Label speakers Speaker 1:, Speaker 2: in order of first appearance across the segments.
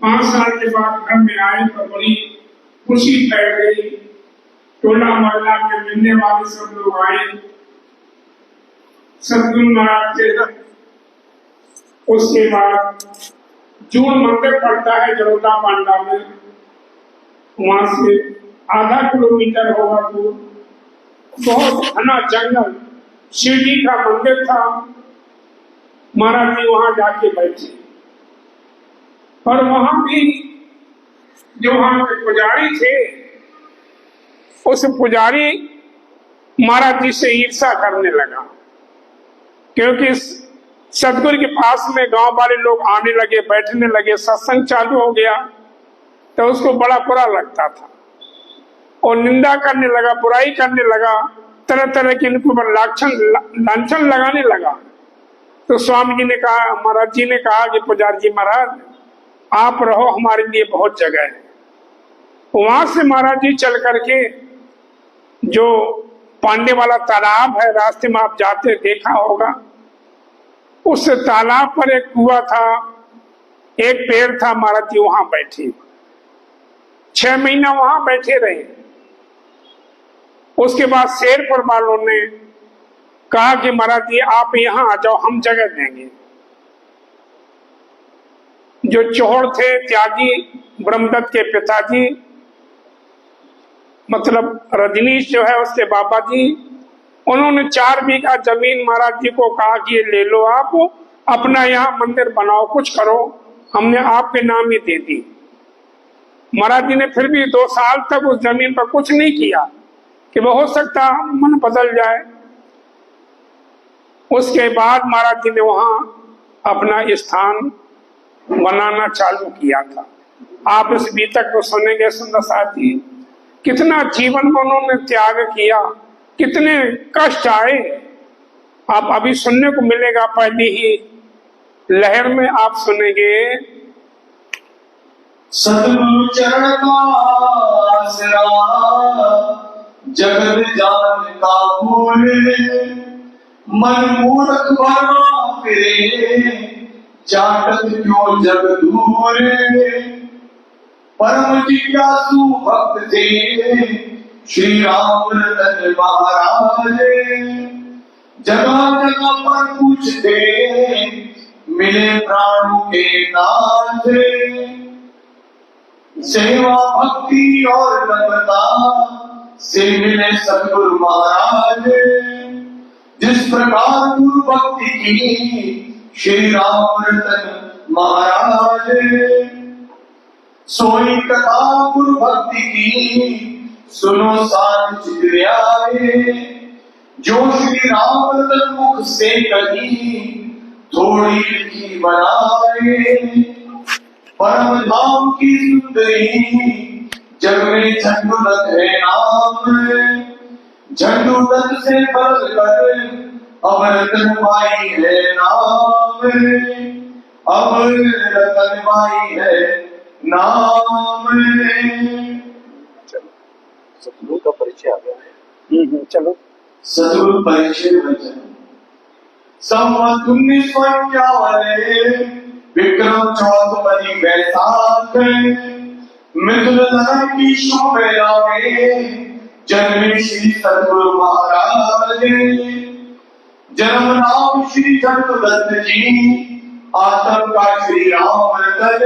Speaker 1: 5 साल के बाद घर में आए तो बड़ी खुशी फैल गई। टोला मोहल्ला के मिलने वाले सब लोग आए सदगुरु महाराज के। उसके बाद जून मंदिर पड़ता है जरोदा पांडा में, वहां से आधा किलोमीटर होगा दूर, बहुत घना जंगल, शिव जी का मंदिर था। महाराज जी वहां जाके बैठे और वहां भी जो वहां के पुजारी थे, उस पुजारी महाराज जी से ईर्षा करने लगा, क्योंकि सतगुरु के पास में गांव वाले लोग आने लगे, बैठने लगे, सत्संग चालू हो गया, तो उसको बड़ा बुरा लगता था और निंदा करने लगा, बुराई करने लगा, तरह तरह के इनके ऊपर लांछन लगाने लगा। तो स्वामी जी ने कहा, महाराज जी ने कहा कि पुजारी जी महाराज आप रहो, हमारे लिए बहुत जगह है। वहां से महाराज जी चल करके जो पांडे वाला तालाब है, रास्ते में आप जाते देखा होगा, उस तालाब पर एक कुआं था, एक पेड़ था। महाराज जी वहां बैठे 6 महीना वहां बैठे रहे। उसके बाद शेरपुर वालों ने कहा कि महाराज जी आप यहां आ जाओ, हम जगह देंगे। जो चौहड़ थे, त्यागी ब्रह्मदत्त के पिताजी, मतलब रजनीश जो है उसके बाबा जी, उन्होंने 4 बीघा जमीन महाराज जी को कहा कि ये ले लो, आप अपना यहाँ मंदिर बनाओ, कुछ करो, हमने आपके नाम ही दे दी। महाराज जी ने फिर भी 2 साल तक उस जमीन पर कुछ नहीं किया कि वो हो सकता मन बदल जाए। उसके बाद महाराज जी ने वहां अपना स्थान बनाना चालू किया था। आप इस बीतक को सुनेंगे सुंदर साथी, कितना जीवन में उन्होंने त्याग किया, कितने कष्ट आए, आप अभी सुनने को मिलेगा। पहली ही लहर में आप सुनेंगे,
Speaker 2: सतगुरु चरण का आसरा जगत जान का भूले, मन मूर्ख भरमा फिरे, चाटत क्यों जग दूरे। परम जिज्ञासु भक्त थे श्री राम रतन महाराज, जगह जगह पर पूछते मिले प्राणों के नाथ। सेवा भक्ति और नम्रता से मिले सतगुरु महाराज, जिस प्रकार गुरु भक्ति की श्री राम रतन महाराज। सोई कथा गुरु भक्ति की सुनो साथ चितरियाए, जो श्री राम रतन मुख से कही थोड़ी लिखी बनाए। परम धाम की सुंदरी जग में झंडूदत्त है नाम, झंडूदत्त से बदल कर अब रतनबाई है नाम, अब रतनबाई है नाम।
Speaker 3: सतगुरु का परिचय आ गया है।
Speaker 2: चलो सतगुरु परिचय वचन। संवत 1951 विक्रम चौथ बनी बैसाख, मिथुन लग्न की शुभ बेला में जन्मे श्री सतगुरु महाराज। जन्म नाम श्री झंडूदत्त जी, आतम का श्री राम रतन।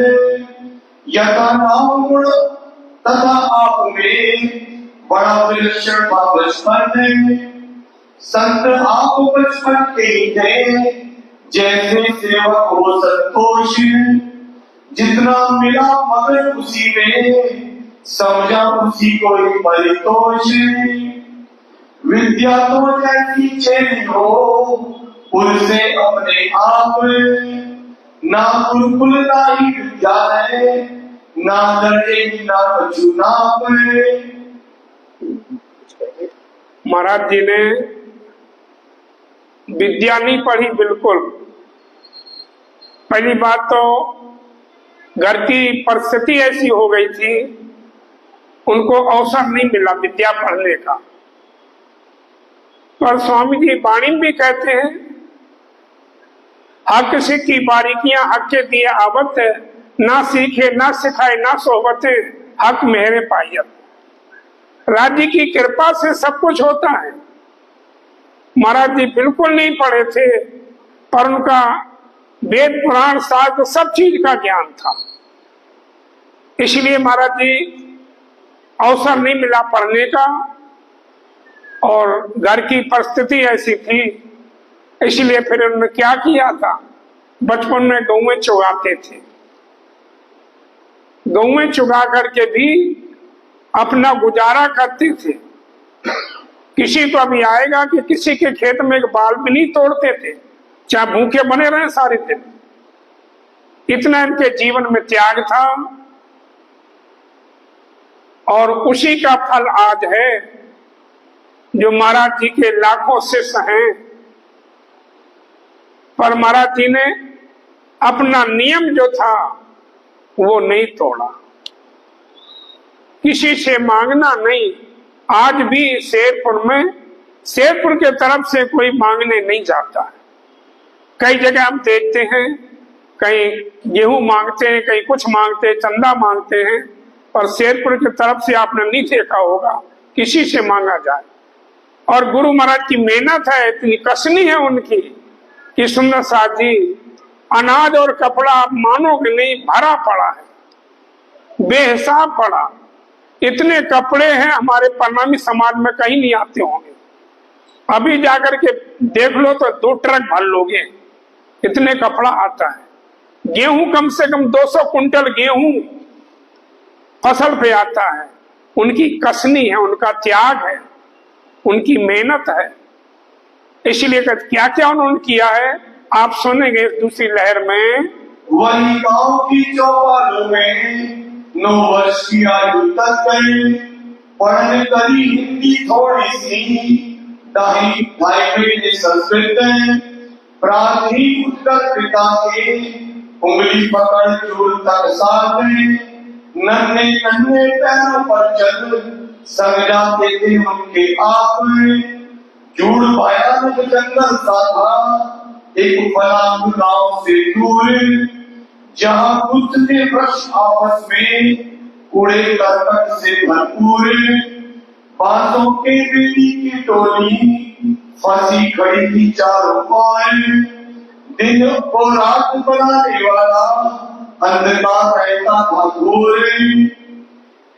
Speaker 2: यथा नाम गुण तथा आप में बड़ा विलक्षण था बचपन। संत आप बचपन के ही थे, जैसे सेवक हो संतोष। जितना मिला मगर उसी में, समझा उसी को ही परितोष। विद्या तो जैसी चेली हो उनसे अपने आप, ना गुरुकुल ना ही विद्यालय, ना दर्जे ना चुनाव।
Speaker 1: महाराज जी ने विद्या नहीं पढ़ी बिल्कुल। पहली बात तो घर की परिस्थिति ऐसी हो गई थी, उनको अवसर नहीं मिला विद्या पढ़ने का। पर स्वामी जी वाणी भी कहते हैं, हक से की बारीकियां हक के दिए आवत है, ना सीखे ना सिखाए ना सोहबते हक मेरे पायत। राज्य की कृपा से सब कुछ होता है। महाराज जी बिल्कुल नहीं पढ़े थे, पर उनका वेद पुराण शास्त्र सब चीज का ज्ञान था। इसलिए महाराज जी अवसर नहीं मिला पढ़ने का, और घर की परिस्थिति ऐसी थी, इसलिए फिर उन्होंने क्या किया था, बचपन में गौएं चुगाते थे। गौएं चुगा करके भी अपना गुजारा करते थे। किसी को अभी आएगा कि किसी के खेत में एक बाल भी नहीं तोड़ते थे, चाहे भूखे बने रहे सारे दिन। इतना इनके जीवन में त्याग था, और उसी का फल आज है जो महाराज जी के लाखों शिष्य हैं। पर महाराज जी ने अपना नियम जो था वो नहीं तोड़ा, किसी से मांगना नहीं। आज भी शेरपुर के तरफ से कोई मांगने नहीं जाता है। कई जगह हम देखते हैं, कहीं गेहूं मांगते हैं, कहीं कुछ मांगते हैं, चंदा मांगते हैं, पर शेरपुर की तरफ से आपने नहीं देखा होगा किसी से मांगा जाए। और गुरु महाराज की मेहनत है, इतनी कसनी है उनकी कि सुंदर साथ जी अनाज और कपड़ा आप मानोगे नहीं, भरा पड़ा है, बेहिसाब पड़ा। इतने कपड़े हैं हमारे प्रणामी समाज में कहीं नहीं आते होंगे। अभी जाकर के देख लो तो 2 ट्रक भर लोगे, इतने कपड़ा आता है। गेहूं कम से कम 200 कुंटल गेहूं फसल पे आता है। उनकी कसनी है, उनका त्याग है, उनकी मेहनत है। इसलिए क्या क्या उन्होंने किया है आप सुनेंगे दूसरी लहर में।
Speaker 2: वही गांव की चौपालों में 9 वर्ष की आयु तक गए, पढ़ने करी हिंदी थोड़ी सी, ढाई महीने संस्कृत, प्राथमिक उत्तर पिता के उंगली पकड़ चूल तक साथ, नन्हे नन्हे पैरों पर चल संग जाते थे उनके आप। जूड़ भयानक जंगल सा था एक फलांग गांव से दूर, जहां बुद्ध के वृक्ष आपस में कूड़े करकट से भरपूर, बांसों के बेली की टोली फंसी खड़ी थी चारों ओर। दिन को रात बनाने वाला अंधकार रहता था घोर,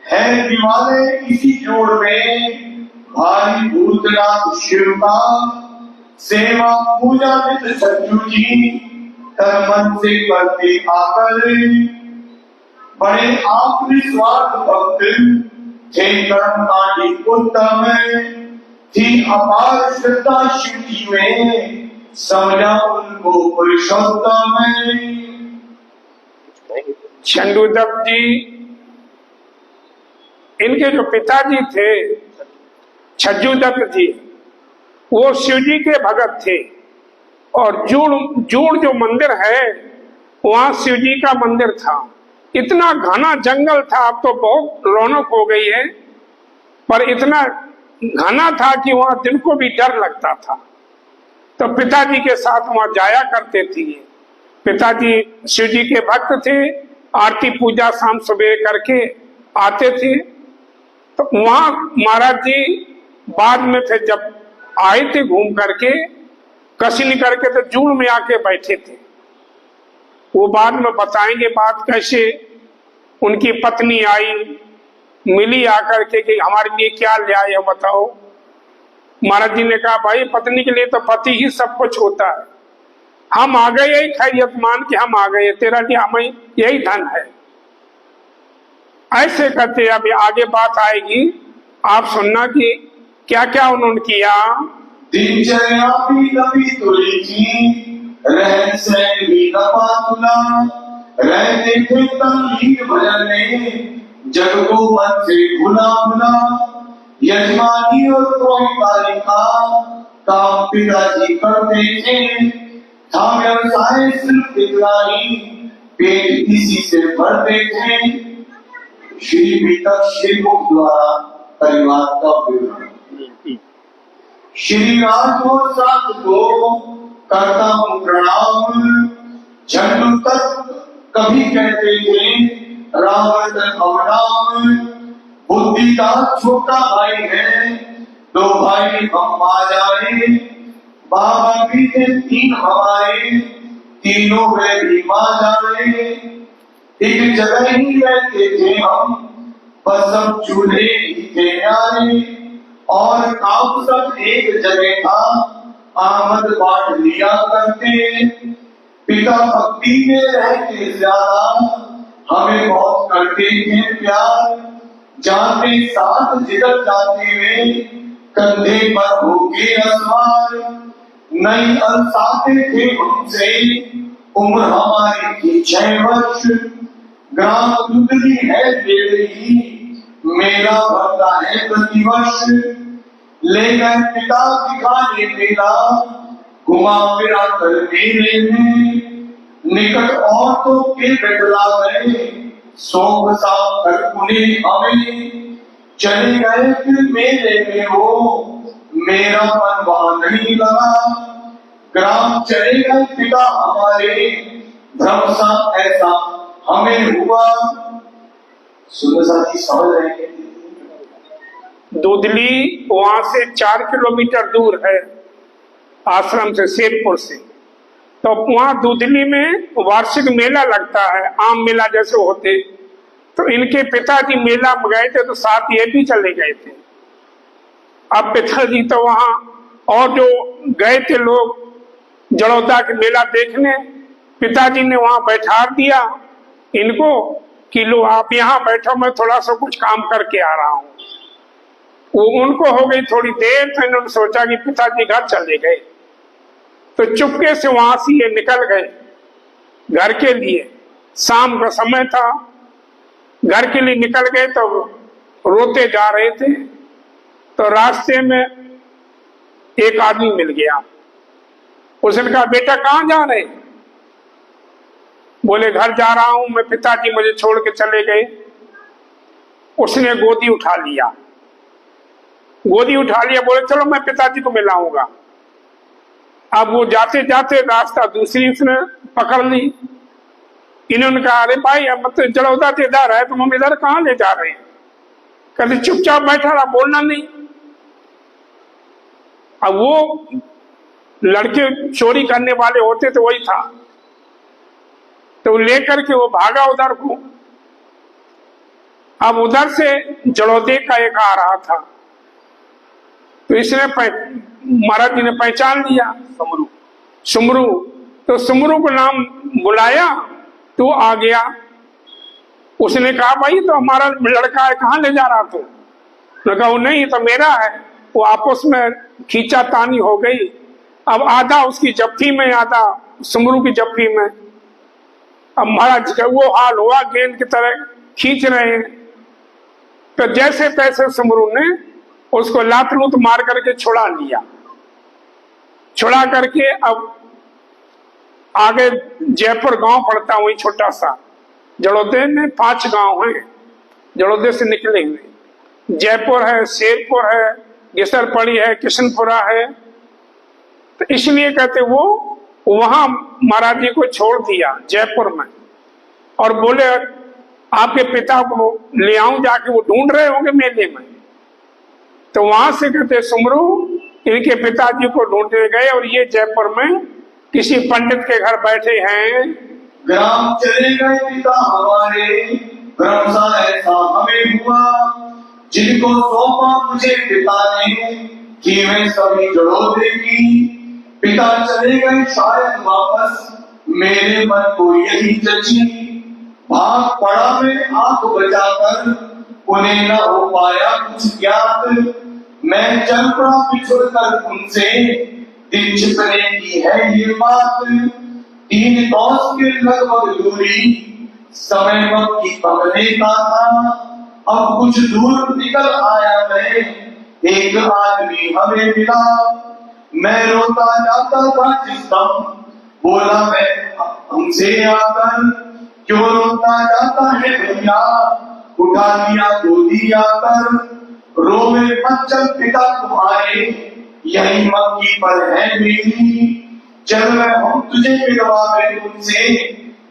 Speaker 2: है दीवाने इसी जोड़ में भारी भूतनाथ शिव का, सेवा पूजा नित सज्जू जी तन मन से करते आकर। बड़े आप निस्वार्थ भक्त थे, कर्मकांडी उत्तम, थी अपार श्रद्धा शिव जी में, समझा उनको पुरुषोत्तम।
Speaker 1: चंदूदत्त जी, इनके जो पिताजी थे छज्जूदत्त जी, वो शिव जी के भगत थे। और जूड़ जो मंदिर है वहां शिव जी का मंदिर था। इतना घना जंगल था, अब तो बहुत रौनक हो गई है, पर इतना घना था कि वहां दिन को भी डर लगता था। तो पिताजी के साथ वहां जाया करते थे। पिताजी शिव जी के भक्त थे, आरती पूजा शाम सवेरे करके आते थे। तो वहां महाराज जी बाद में फिर जब आए थे घूम करके कसनी करके, तो जूड़ में आके बैठे थे। वो बाद में बताएंगे बात कैसे उनकी पत्नी आई, मिली आकर के कि हमारे लिए क्या ले आए हो बताओ। महाराज जी ने कहा भाई पत्नी के लिए तो पति ही सब कुछ होता है, हम आ गए यही खैरियत मान के हम आ गए, तेरा लिए हमें यही धन है। ऐसे करते अभी आगे बात आएगी, आप सुनना कि क्या क्या उन्होंने किया।
Speaker 2: दिनचर्या भी कभी तुली थी, रहन सहन भी कपा तुला, रहते थे तंगीर भजन में, जग को मन से भुला भुला। यजमानी और कोई बालिका काम पिताजी करते थे, था व्यवसाय सिर्फ इतना ही, पेट किसी से भरते थे। श्री पीतक श्री मुख द्वारा परिवार का विवरण। श्री राजभोज साथ को करता हूँ प्रणाम, झंडू तक कभी कहते थे रावण अवनाम, बुद्धि का छोटा भाई है, दो भाई हम आ जाए, बाबा भी थे तीन हमारे, तीनों में भी मां जाए, एक जगह ही रहते थे हम, बस सब चूल्हे ही थे यारे, और काम सब एक जगह था, आमद बांट लिया करते, पिता भक्ति में रहते ज्यादा, हमें बहुत करते थे प्यार, जाते साथ जिधर जाते वे, कंधे पर होके असवार, नहीं अलसाते थे हमसे, उम्र हमारी थी 6 वर्ष, ग्राम दुधली है बेड़ी, मेला भरता है प्रतिवर्ष, लेकर पिता दिखाने मेला, घुमा फिरा कर मेले में, निकट औरतों के बैठला गए, सोख साफ कर उन्हें हमें, चले गए फिर मेले में वो, मेरा मन वहां नहीं लगा, ग्राम चले गए पिता हमारे, भ्रम सा ऐसा हमें हुआ। सुनो साथी, समझ रहे हैं?
Speaker 1: दुधली वहां से 4 किलोमीटर दूर है आश्रम से, शेरपुर से। तो वहां दुधली में वार्षिक मेला लगता है, आम मेला जैसे होते। तो इनके पिताजी मेला में गए थे तो साथ ये भी चले गए थे। अब पिताजी तो वहां, और जो गए थे लोग जड़ौदा के मेला देखने, पिताजी ने वहां बैठा दिया इनको कि लो आप यहाँ बैठो, मैं थोड़ा सा कुछ काम करके आ रहा हूं। वो उनको हो गई थोड़ी देर, तो इन्होंने सोचा कि पिताजी घर चले गए, तो चुपके से वहां से ये निकल गए घर के लिए। शाम का समय था, घर के लिए निकल गए तो रोते जा रहे थे। तो रास्ते में एक आदमी मिल गया, उसने कहा बेटा कहाँ जा रहे? बोले घर जा रहा हूं मैं, पिताजी मुझे छोड़ के चले गए। उसने गोदी उठा लिया, बोले चलो मैं पिताजी को मिलाऊंगा। अब वो जाते जाते रास्ता दूसरी उसने पकड़ ली। इन्होंने कहा अरे भाई अब मतलब जड़ौदा से इधर है, तुम हम इधर कहाँ ले जा रहे हैं? कहते चुपचाप बैठा रहा, बोलना नहीं। अब वो लड़के चोरी करने वाले होते तो वही था, तो लेकर के वो भागा उधर को। अब उधर से जड़ौदे का एक आ रहा था, तो इसने महाराज जी ने पहचान लिया सुमरू। तो सुमरू को नाम बुलाया तो आ गया। उसने कहा भाई तो हमारा लड़का है, कहाँ ले जा रहा तू? कहा वो नहीं तो मेरा है। वो आपस में खींचातानी हो गई। अब आधा उसकी जप्फी में, आधा सुमरू की जप्फी में। अब महाराज का वो हाल हुआ, गेंद की तरह खींच रहे हैं। तो जैसे तैसे सुमरू ने उसको लात लूत मार करके छुड़ा लिया। छुड़ा करके अब आगे जयपुर गांव पड़ता, वही छोटा सा। जड़ौदे में 5 गांव हैं, जड़ौदे से निकले हुए। जयपुर है, शेरपुर है, गिसरपड़ी है, किशनपुरा है। तो इसलिए कहते वो वहां महाराज जी को छोड़ दिया जयपुर में, और बोले आपके पिता को ले आऊं जाके, वो ढूंढ रहे होंगे मेले में। तो वहां से कहते सुमरू इनके पिताजी को ढूंढने गए, और ये जयपुर में किसी पंडित के घर बैठे हैं।
Speaker 2: ग्राम चले गए पिता हमारे, भ्रम सा ऐसा हमें हुआ, जिनको सौंपा मुझे पिता ने, कि वे सभी जड़ौदे की। पिता चले गए शायद वापस, मेरे मन को यही जची, भाग पड़ा मैं आंख बचाकर, उन्हें न हो पाया कुछ ज्ञात। मैं चल पड़ा पिछुड़ कर उनसे, दिन छिपने की है ये बात। 3 कोस के लगभग दूरी, समय वक्त की पगले का था। अब कुछ दूर निकल आया मैं, एक आदमी हमें मिला। मैं रोता जाता था जिस दम, बोला मैं हमसे आकर, क्यों रोता जाता है भैया, उठा लिया गोदी आकर। रोवे मत चल पिता तुम्हारे, यही मक्की पर है मेरी, चल मैं हम तुझे मिलवा में तुमसे,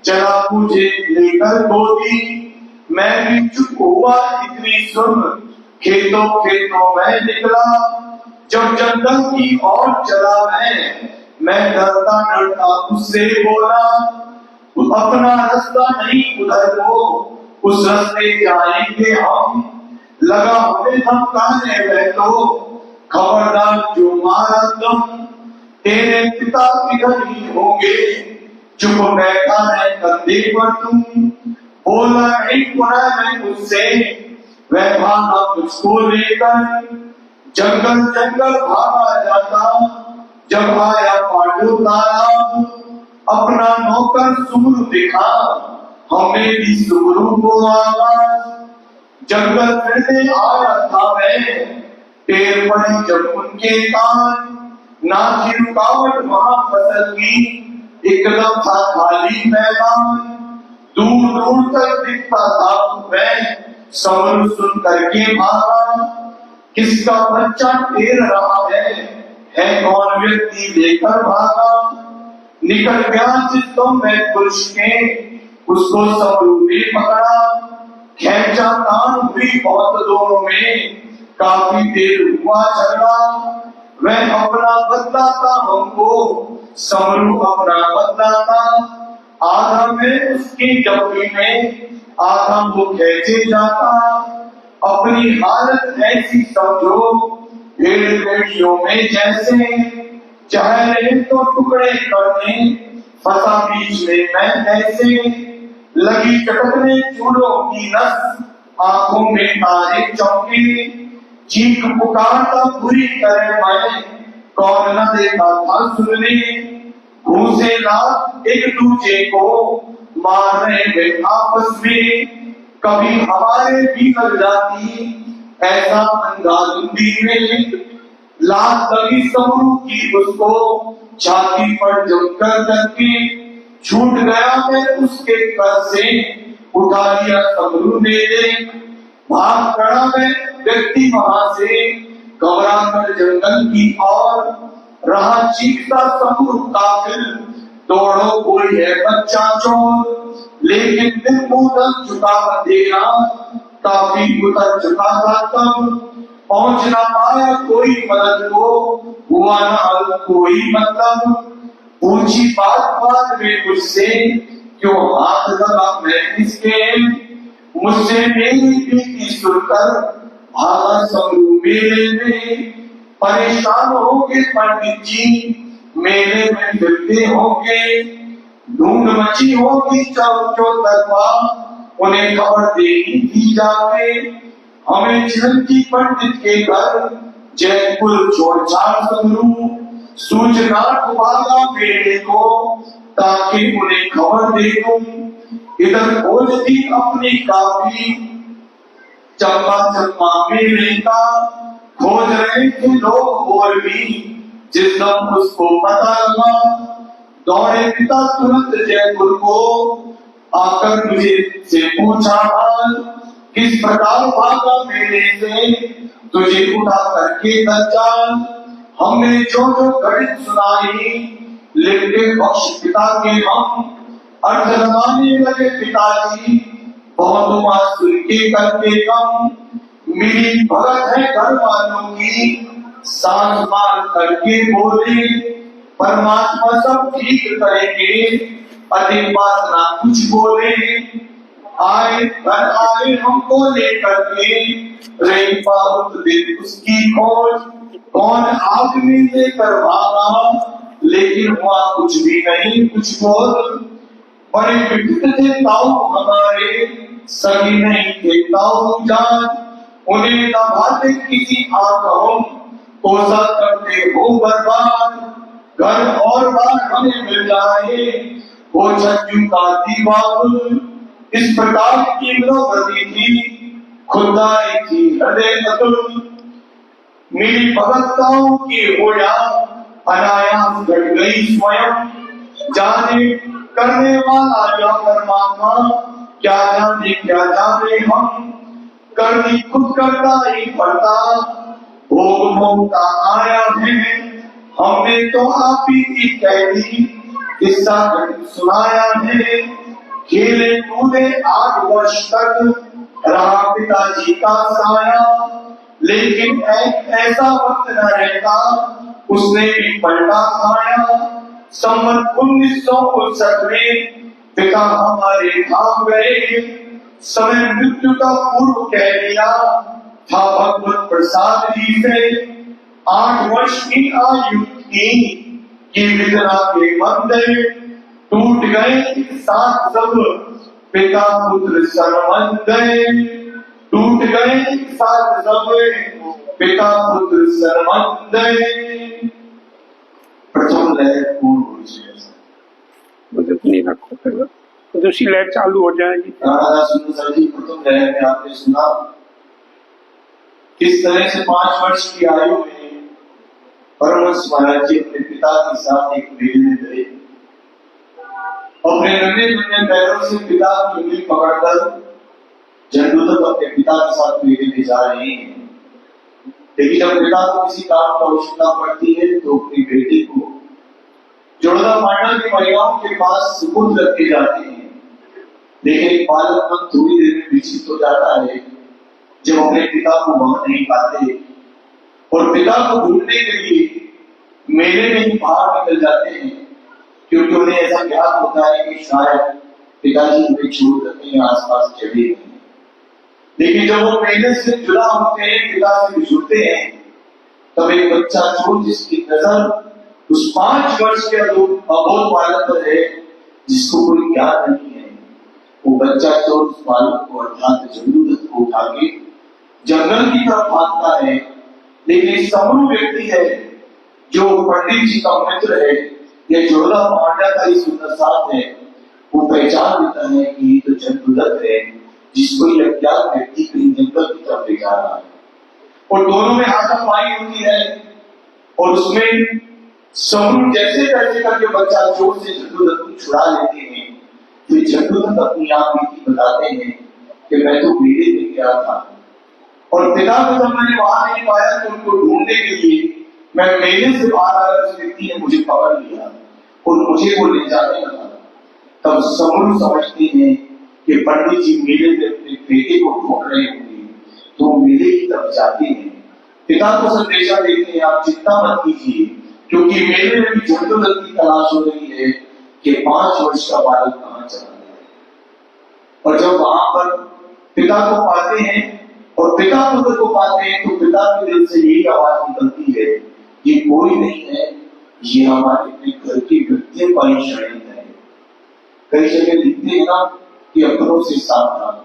Speaker 2: चला मुझे लेकर गोदी, मैं भी चुप हुआ इतनी सुन, खेतों खेतों में निकला, जब जंगल की ओर चला मैं डरता डरता उससे बोला, अपना रास्ता नहीं उधर को, उस रास्ते जाएंगे हम, लगा हमें धमकाने में तो, खबरदार जो मारा तुम, तेरे पिता किधर ही होंगे, चुप बैठा है कंधे पर तुम, बोला नहीं सुना मैं मुझसे, वह भागा मुझको लेकर, जंगल जंगल भागा जाता, जब आया पांडु तालाब, अपना नौकर सुमरु दिखा, हमें भी सुमरु को आवाज, जंगल में आया था मैं, टेर पड़े जब उनके कान, ना थी रुकावट वहां फसल की, एकदम था खाली मैदान, दूर दूर तक दिखता था मैं, समर सुन करके भागा, किसका बच्चा टेर रहा है कौन व्यक्ति लेकर भागा, निकल गया जिसको मैं पुरुष के, उसको समरू ने पकड़ा, खेचा तान हुई बहुत दोनों में, काफी देर हुआ झगड़ा, वह अपना बदलाता हमको, समरू अपना बदलाता, आधा में उसकी जबकि में, आधा वो खेचे जाता, अपनी हालत ऐसी समझो, भेड़ भेड़ियों में जैसे, चाहे तो टुकड़े करने, फंसा बीच में मैं ऐसे, लगी चटकने चूड़ों की नस, आंखों में तारे चौके, चीख पुकारता बुरी तरह मैं, कौन न देखा था सुनने, घूसे लात एक दूसरे को, मार रहे थे आपस में, कभी हमारे भी लग जाती, ऐसा अंधाधुंधी में, लात लगी समरू की उसको, छाती पर जमकर करके, छूट गया मैं उसके कर से, उठा लिया समरू ने देख, भाग पड़ा मैं व्यक्ति वहां से, घबरा कर जंगल की ओर, रहा चीखता समरू काफिल, दौड़ो कोई है बच्चा चोर, लेकिन दिल उतर चुका अंधेरा, काफी उतर चुका था तब, पहुंच ना पाया कोई मदद को, हुआ ना कोई मतलब, पूछी बात बात में मुझसे, क्यों हाथ लगा मैं इसके, मुझसे मेरी बीती सुनकर, भागा समरू मेरे में, परेशान होंगे पंडित जी, मेले में फिरते होंगे, ढूंढ मची होगी चौकों तरफा, उन्हें खबर देनी थी जाके, हमें चिरंजी पंडित के घर, जयपुर छोड़ छाड़ समरू, सूचना भागा मेरे को, ताकि उन्हें खबर दे दूं, इधर खोज थी अपनी काफी, चंपा चंपा मेरे का, खोज रहे थे लोग और भी, जिस दम उसको पता लगा, दौड़े पिता तुरंत जयपुर को, आकर मुझे से पूछा हाल, किस प्रकार भागा मेरे से, तुझे उठा करके दज्जाल, हमने जो जो गणित सुनाई, लिखते बख्श पिता के हम, अर्थ लगाने लगे पिताजी, बहुत बात सुन के करके कम, मेरी भगत है घर वालों की, सांस मार करके बोले, परमात्मा सब ठीक करेंगे, अधिक बात ना कुछ बोले, आए घर आए हमको लेकर के, रही बहुत दिन उसकी खोज, कौन आदमी लेकर भागा, लेकिन हुआ कुछ भी नहीं कुछ बोल, बड़े विभिन्न थे ताऊ हमारे, सही नहीं थे ताऊ जान, उन्हें दबाते किसी आंखों, कोसा करते हो बर्बाद, घर और बार हमें मिल जाए, वो छज्जू का दीवार, इस प्रकार की मनोगति थी, खुदाई थी हृदय अतुल, मेरी भगतताओं की होया, अनायास घट गई स्वयं, जाने करने वाला या परमात्मा, क्या जाने हम, करनी खुद करता ही पड़ता, भोग मौका आया है, हमने तो आप ही की कह दी, किस्सा सुनाया है, खेले कूदे 8 वर्ष तक रहा पिताजी का साया, लेकिन एक ऐसा वक्त न रहता उसने भी पलटा खाया। संवत 1959 में पिता हमारे धाम गए, समय मृत्यु का पूर्व कह दिया था भगवत प्रसाद जी से। 8 वर्ष की आयु की विदना के मंदिर टूट गए एक साथ सब, पिता पुत्र सर्वंत टूट गए एक साथ सब, पिता पुत्र सर्वंत। प्रथम लहर पूर्ण हुई
Speaker 1: नहीं रखो फिर तो दूसरी लहर चालू हो जाएगी।
Speaker 2: सर जी, प्रथम लहर में आपने सुना किस तरह से 5 वर्ष की आयु में परमहंस महाराज जी अपने पिता के साथ एक मेले में गए। अपने नन्हे नन्हे पैरों से पिता की उंगली पकड़कर झंडू अपने पिता के साथ मेले में जा रहे हैं। लेकिन जब पिता को किसी काम की आवश्यकता पड़ती है तो अपनी बेटी को जोड़ा पांडव की महिलाओं के पास सुपुर्द रखे जाते हैं। लेकिन एक बालक मन थोड़ी देर में विचलित हो जाता है जब अपने पिता को वहां नहीं पाते और पिता को ढूंढने के लिए मेले में ही बाहर निकल जाते हैं, क्योंकि उन्हें ऐसा ज्ञात होता है कि शायद पिताजी उन्हें छोड़कर कहीं आसपास चले गए। लेकिन जब वो मेले से जुड़ा होते हैं, पिता से जुड़ते हैं, तब एक बच्चा चोर जिसकी नजर उस 5 वर्ष के अबोध बालक पर है जिसको कोई ज्ञान नहीं है, वो बच्चा चोर उस बालक को अर्थात जंगलदत्त को उठा के जंगल की तरफ भागता है। लेकिन एक समरू व्यक्ति है जो पंडित जी का मित्र है, यह जोड़ा पांडा का ही सुंदर साथ है, वो पहचान लेता है कि ये तो जंगलदत्त है जिसको यह अज्ञात व्यक्ति कहीं जंगल की तरफ ले जा रहा है। और दोनों में हाथापाई होती है और उसमें समरू जैसे तैसे करके बच्चा चोर से जंगलदत्त को छुड़ा लेते हैं। तो जंगलदत्त अपनी आप बीती बताते हैं कि मैं तो मेले में गया था और पिता को जब मैंने वहां नहीं पाया तो उनको ढूंढने के लिए मैं मेले से बाहर आया, उस व्यक्ति ने मुझे पकड़ लिया और मुझे वो ले जाने लगा। तब समरू समझते हैं कि पंडित जी मेले में अपने बेटे को ढूंढ रहे होंगे, तो मेले की तरफ जाते हैं। पिता को संदेशा देते हैं आप चिंता मत कीजिए, क्योंकि मेले में भी जंगलदत्त की तलाश हो रही है कि 5 वर्ष का बालक कहाँ चला गया। और जब वहां पर पिता को पाते हैं और पिता पुत्र को पाते हैं तो पिता के दिल से यही आवाज निकलती है, ये कोई नहीं है, ये हमारे अपने घर की व्यक्ति पाई शरण है। कई जगह लिखते हैं ना कि अपनों से सावधान।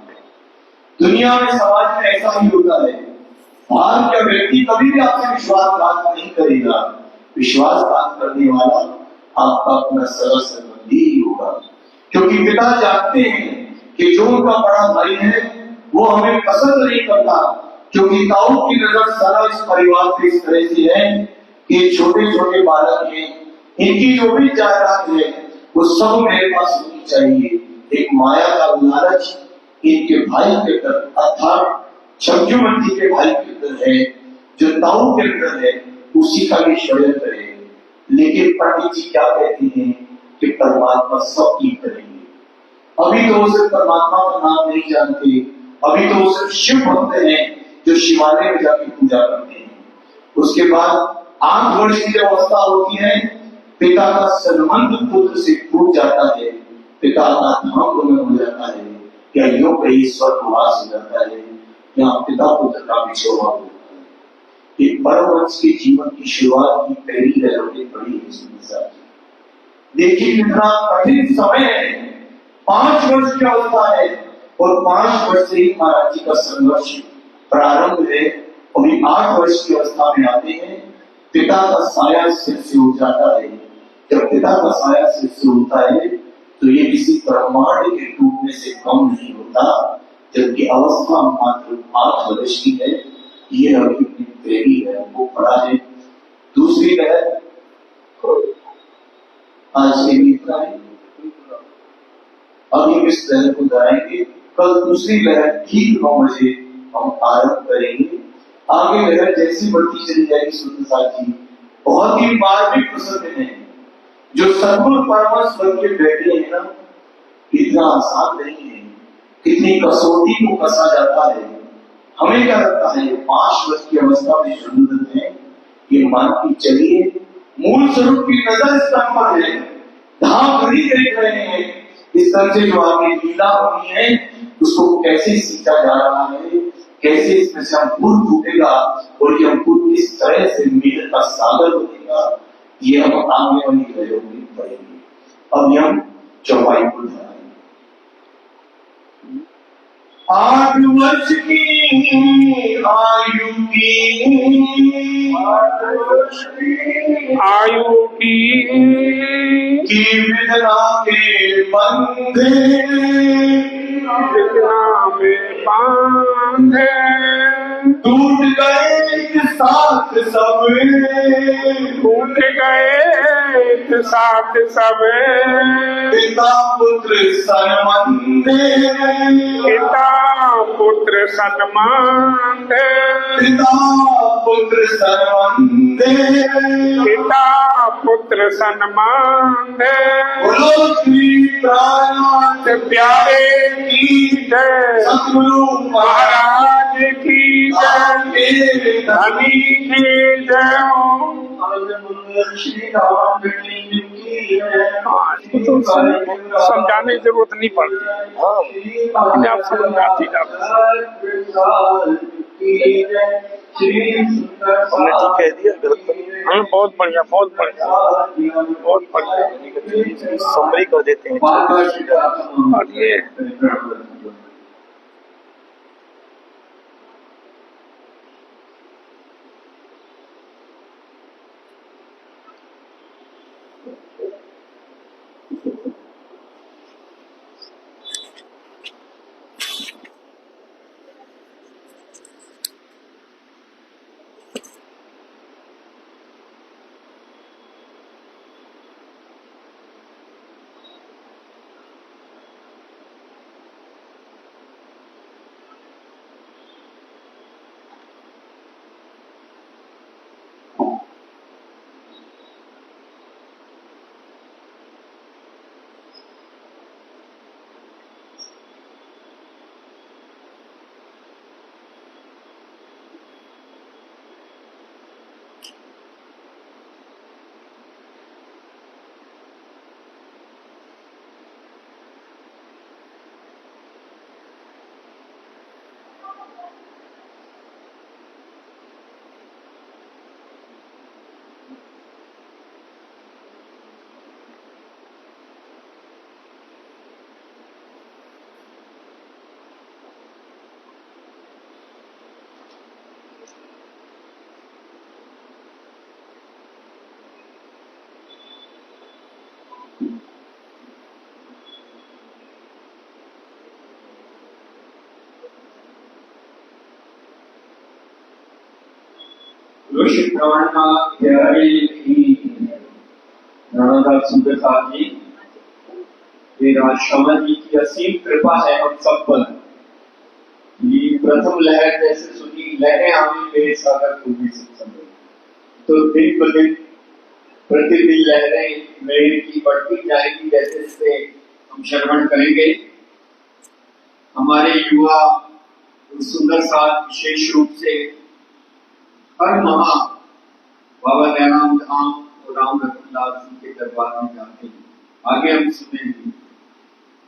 Speaker 2: दुनिया में समाज में ऐसा ही होता है, बाहर का व्यक्ति कभी भी आपसे विश्वासघात नहीं करेगा, विश्वासघात करने वाला आपका अपना सगा संबंधी ही होगा। क्योंकि पिता जानते हैं कि जो उनका बड़ा भाई है वो हमें पसंद नहीं करता, क्योंकि ताऊ की नजर सारा इस परिवार पे इस तरह से है कि छोटे छोटे बालक हैं, इनकी जो भी जायदाद है वो सब मेरे पास होनी चाहिए। एक माया का लालच इनके भाई के अंदर अर्थात छज्जूमती के भाई के अंदर है, जो ताऊ के अंदर है, उसी का भी षड्यंत्र है। लेकिन पंडित जी क्या कहते हैं कि परमात्मा सब ठीक करेंगे। अभी तो वो सिर्फ परमात्मा का नाम नहीं जानते, अभी तो वो सिर्फ शिव भक्त हैं जो शिवालय में जाकर पूजा करते हैं। उसके बाद 8 वर्ष की जब अवस्था होती है, पिता का संबंध पुत्र से टूट जाता है, पिता का धाम गुम हो जाता है, या योग कहीं स्वर्गवास हो जाता है, या पिता पुत्र का विछोड़ा होता है। एक परमहंस के जीवन की शुरुआत की पहली लहरें बड़ी है। देखिए कितना कठिन समय है, 5 वर्ष की अवस्था है और 5 वर्ष से ही महाराज जी का संघर्ष प्रारंभ है। अभी 8 वर्ष की अवस्था में आते हैं, पिता का साया सिर से उठ जाता है। जब पिता का साया सिर से उठता है तो ये किसी ब्रह्मांड के टूटने से कम नहीं होता, जबकि अवस्था मात्र 8 वर्ष की है। ये अभी पहली है, वो पढ़ा है। दूसरी लहर आज के लिए अभी इस लहर को दोहराएंगे, कल दूसरी लहर ठीक 9 बजे हम आरंभ करेंगे। आगे लहर जैसी बढ़ती चली जाएगी सुंदर साथ जी बहुत ही मार्मिक प्रसंग है। जो सद्गुरु परमहंस बन के बैठे हैं ना, इतना आसान नहीं है, कितनी कसौटी को कसा जाता है। हमें क्या लगता है 5 वर्ष की अवस्था में जरूरत है, ये मान की चलिए मूल स्वरूप की नजर इस पर है, धाम भरी देख रहे हैं। इस तरह से जो आगे लीला होनी है उसको कैसे सीखा जा रहा है, कैसे इसमें से अंकुर फूटेगा और ये अंकुर किस तरह से मेल का सागर बनेगा, ये हम आगे वाली प्रयोग में पढ़ेंगे। अब हम चौपाई को ध्यान 8 वर्ष की आयु की विदना के बंधे टूट गए एक साथ सब, पिता पुत्र सन्मंदे, पिता पुत्र सन्मंदे, बोलो श्री प्राणनाथ प्यारे की जय, सतगुरु महाराज की जय, धनी की जय। श्री राम
Speaker 1: तो समझाने की जरूरत नहीं पड़ती, अपने आप समझ में आती जाती।
Speaker 3: हमने ठीक कह दिया, गलत तो नहीं।
Speaker 1: हाँ, बहुत बढ़िया, बहुत बढ़िया, बहुत बढ़िया।
Speaker 3: समरी कर देते हैं।
Speaker 1: और ये
Speaker 2: ऋषि प्राणनाथ प्यारे की नानादास सुंदरदास जी, मेरा श्रवण जी की असीम कृपा है हम सब पर। ये प्रथम लहर जैसे सुनी लहरें आने मेरे सागर को भी सत्संग, तो दिन ब दिन प्रतिदिन लहरें मेरे की बढ़ती जाएगी जैसे जैसे हम श्रवण करेंगे। हमारे युवा सुंदर साथ विशेष रूप से हर माह बाबा दयाराम धाम और राम रतनदास जी के दरबार में जाते हैं। आगे हम सुनेंगे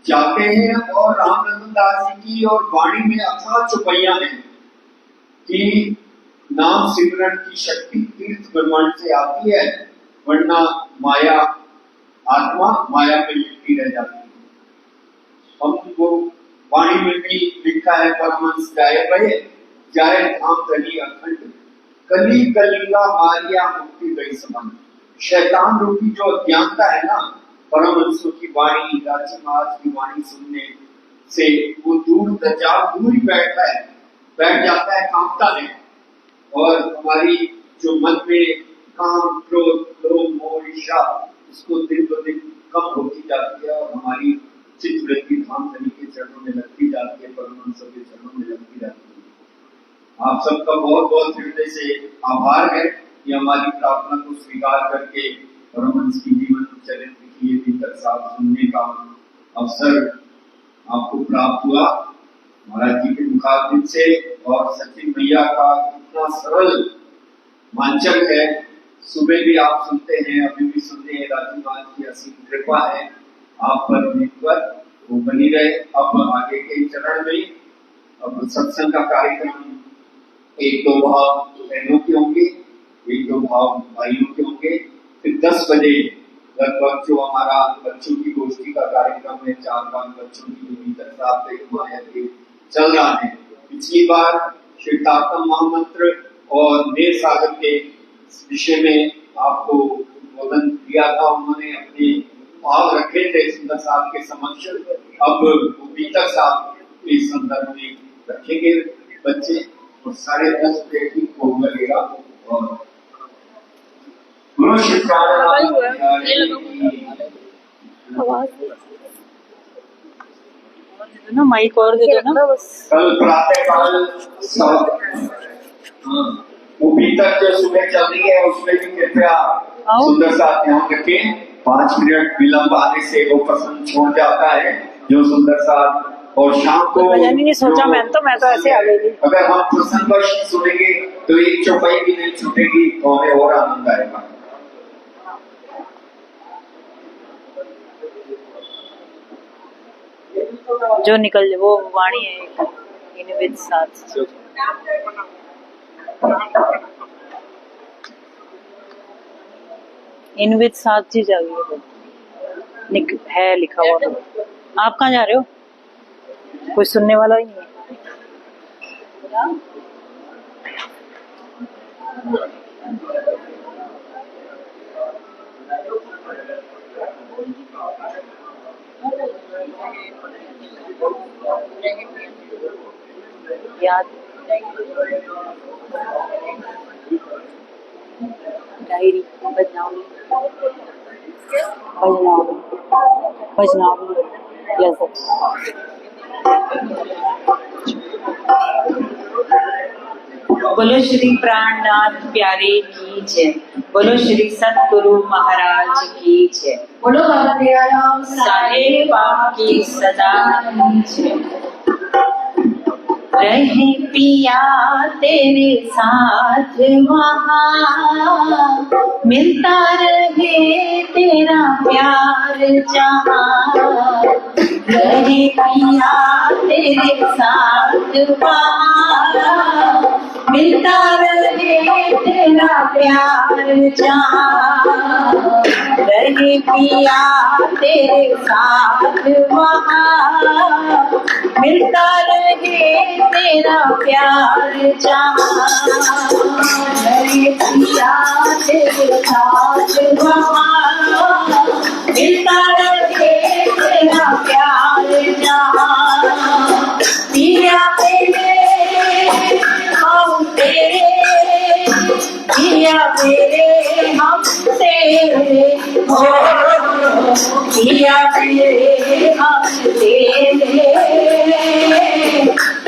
Speaker 2: जाते हैं और राम रतनदास जी की और वाणी में अथाह चौपाइयां हैं कि नाम सिमरन की शक्ति तीर्थ ब्रह्मांड से आती है, वरना माया आत्मा माया में लिपटी रह जाती है। हमको वाणी में भी लिखा है परमहंस जाए भये जाए धाम कली अखंड, कली कलिंगा मारिया मुक्ति गई समान। शैतान रूपी जो अज्ञानता है ना, परमहंसों की वाणी राजी महाराज की वाणी सुनने से वो दूर ही बैठ जाता है कामता में, और हमारी जो मन में काम क्रोध लोभ मोह ईर्ष्या उसको दिन ब दिन कम होती जाती है और हमारी चित्त वृत्ति धाम धनी के चरणों में लगती जाती है, परमहंसों के चरणों में लगती जाती है। आप सबका बहुत बहुत हृदय से आभार है कि हमारी प्रार्थना को स्वीकार करके परमहंस की जीवन चरित्र की ये भीतर साफ सुनने का अवसर आपको प्राप्त हुआ महाराज जी के मुखातिब से, और सचिन भैया का इतना सरल वांचक है, सुबह भी आप सुनते हैं, अभी भी सुनते हैं। राजू महाराज की असीम कृपा है आप पर निर्भर, वो बनी रहे। अब आगे के चरण में अब सत्संग का कार्यक्रम एक दो भाव बहनों के होंगे, एक दो भाव भाइयों के होंगे, फिर 10 बजे लगभग जो हमारा बच्चों की गोष्ठी का कार्यक्रम है, 4-5 बच्चों की जो भीतर साथ के चल रहा है। पिछली बार श्री तातम महामंत्र और देर सागर के विषय में आपको बोधन दिया था, उन्होंने अपने भाव रखे थे सुंदर साहब के समक्ष। अब बीतक साहब के संदर्भ में रखेंगे बच्चे, और 10:30 बजे की भोग लगेगा। और गुरु
Speaker 4: ना माइक और दे दो ना बस।
Speaker 2: कल प्रातः काल वो बीतक जो सुबह चल रही है उसमें भी कृपया सुंदर साहब ध्यान रखें। 5 मिनट विलंब आने से वो प्रसंग छोड़ जाता है जो सुंदर साहब। और शाम को
Speaker 4: नहीं सोचा मैं तो ऐसे आ गई थी।
Speaker 2: अगर हम प्रसंग सुनेंगे तो एक चौपाई भी नहीं छूटेगी, तो हमें और आनंद आएगा।
Speaker 4: जो निकल जाए वो वाणी है एक इनविद साथ इनविद साथ जी जाइए है लिखा हुआ। आप कहाँ जा रहे हो? कोई सुनने वाला ही नहीं है। याद डायरी बजनावली बोलो श्री प्राणनाथ प्यारे की जय। बोलो श्री सतगुरु महाराज की जय।
Speaker 5: बोलो बाबा दयाराम
Speaker 4: साहेब आपकी सदा जय। रहे पिया तेरे साथ वहाँ, मिलता रहे तेरा प्यार जहाँ। रहे पिया तेरे साथ वहाँ, मिलता रहे तेरा प्यार जहाँ। रहे पिया तेरे साथ वहाँ, मिलता रहे तेरा प्यार जहाँ। रहे पिया तेरे साथ वहाँ, मिलता रहे तेरा प्यार जहाँ। पिया तेरे हम तेरे, पिया तेरे हम तेरे हो, पिया तेरे हम तेरे,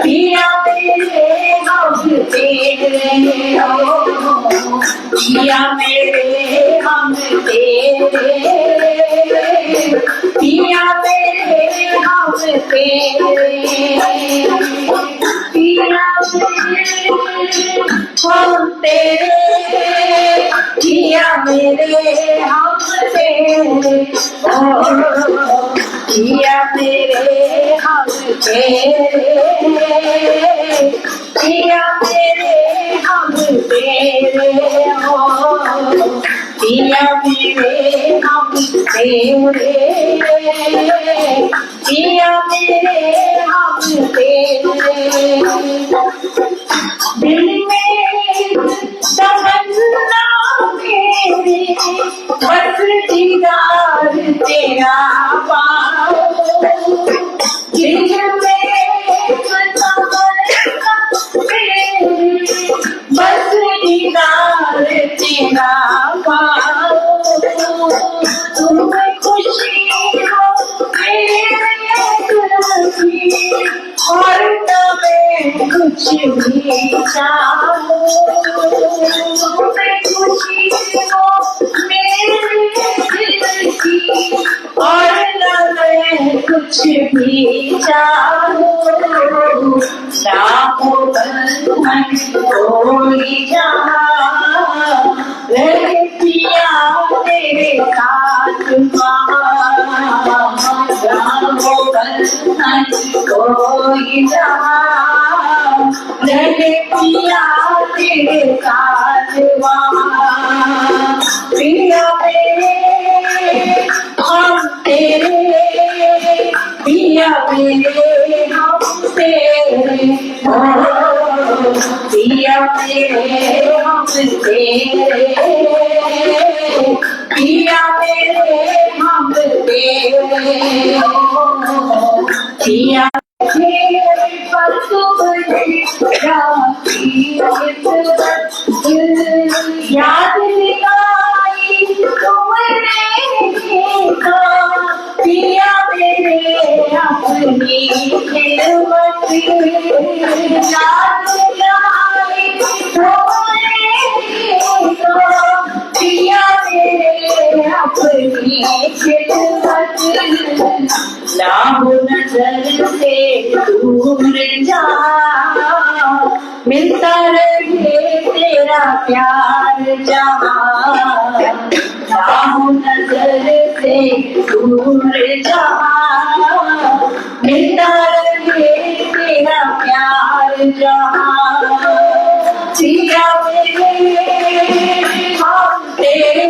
Speaker 4: पिया तेरे हम तेरे हो, पिया मेरे हम तेरे, पिया मेरे हम तेरे, पिया हम तेरे, पिया मेरे हम तेरे, पिया मेरे हम तेरे, पिया मेरे हम तेरे हो, पिया मेरे हम तेरे, पिया मेरे हम तेरे। दिल में तमन्ना मेरी बस दीदार तेरा पाओ। दिल में तमन्ना मेरी बस दीदार तेरा पाओ। तुम खुशी हो मेरे खुशी, और न मैं कुछ भी चाहूं। खुशी हो मेरे दिल की, और न मैं कुछ
Speaker 5: कुछ भी चाहो चाहो बंधन कोई जहाँ रहे पिया तेरे साथ वहाँ चाहो बंधन कोई जहाँ रहे पिया तेरे साथ वहाँ पिया मेरे हम तेरे पिया मेरे हम तेरे पिया मेरे हम तेरे पिया मेरे हम तेरे पिया मेरे पर याद निकाई तुमने देखा पिया मेरे अपनी खिदमत याद निकाई तुमने देखा पिया मेरे अपनी खिदमत लाभ नजर से दूर जा मिलता रहे तेरा प्यार जहाँ लाभ नजर से दूर जा मिलता रहे तेरा प्यार जहाँ पिया मेरे हम तेरे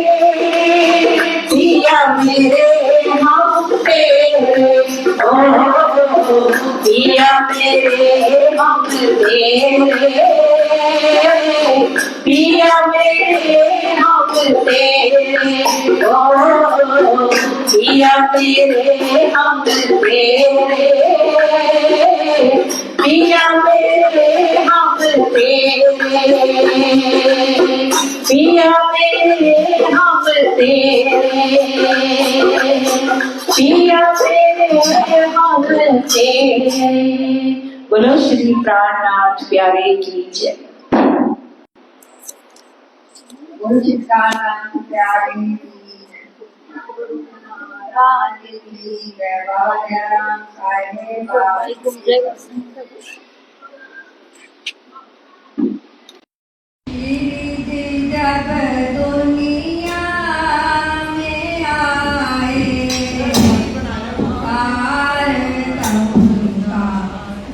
Speaker 5: पिया मेरे हम तेरे पिया मेरे हम तेरे पिया मेरे हम तेरे पिया मेरे हम तेरे पिया मेरे हम तेरे पिया मेरे हम तेरे पिया मेरे हम तेरे। बोलो श्री प्राणनाथ प्यारे की जय।
Speaker 6: बोलो श्री प्राणनाथ प्यारे की जय। महाराज की जय। बाबा राम साहेब जब दुनिया में आए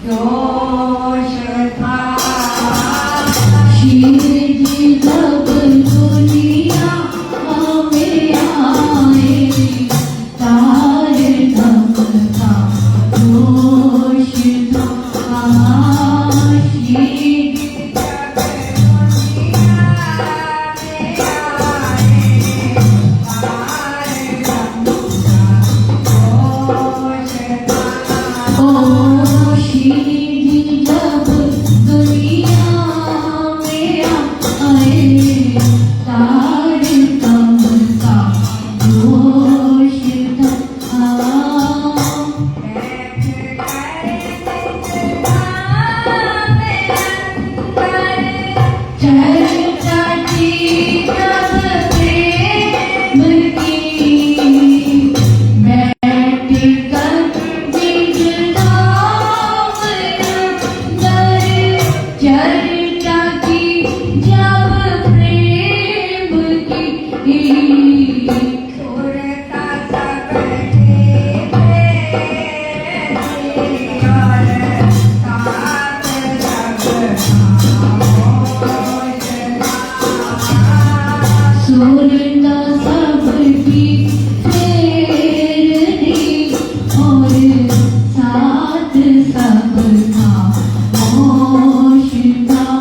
Speaker 6: जोश था शिव जी जब दुनिया में आए तार तब का जोश था शिव जी जब दुनिया में आए तार तब का जोश था ओ शिव जी जब दुनिया में आए तार तब का जोश था चर्चा की जब प्रेम की बैठ कर चर्चा की जब प्रेम की छोड़ता सब सुनता सब की फेरनी और साथ सब का होश था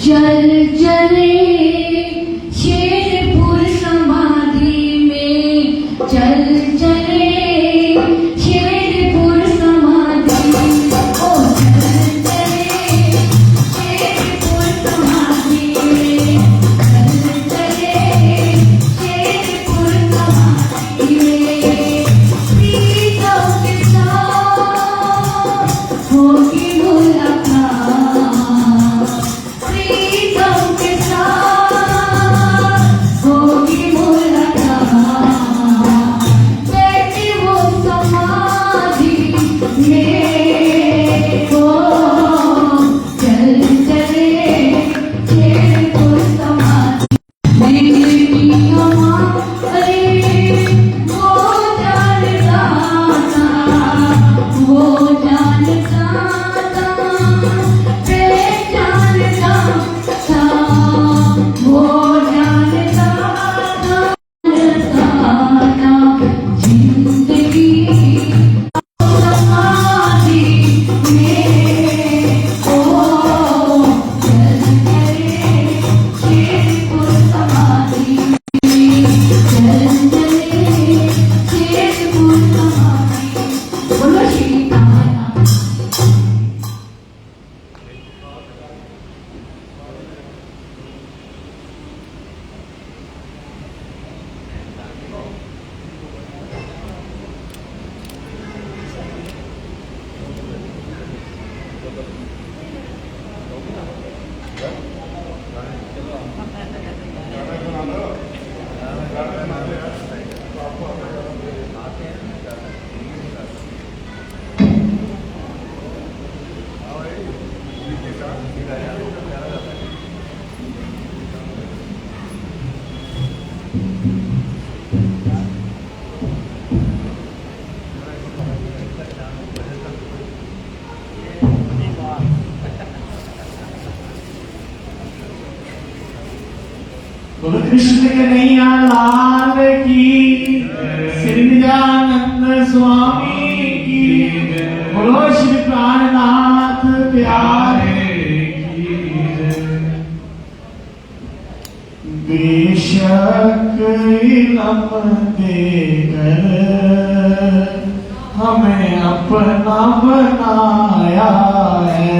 Speaker 6: जल जले शेरपुर समाधि में, जल जले शेरपुर समाधि में, ओ जल जले शेरपुर समाधि में, जल जले शेरपुर समाधि में, प्रीतम के साथ होगी मुलाकात, प्रीतम के साथ होगी मुलाकात, बैठी वो समाधि में, ओ चल चले शेरपुर समाधि में, हमारे वो जानता था, वो जानता था, पहचानता था, वो जानता था, जिंदगी समाधि में, ओ चल चले शेरपुर समाधि में, चल चले शेरपुर समाधि, बोलो श्री राम।
Speaker 2: बोलो कृष्ण कन्हैया लाल की, श्री नित्यानंद स्वामी की, बोलो श्री प्राणनाथ प्यारे की। बेशक इल्म देकर हमें अपना बनाया है,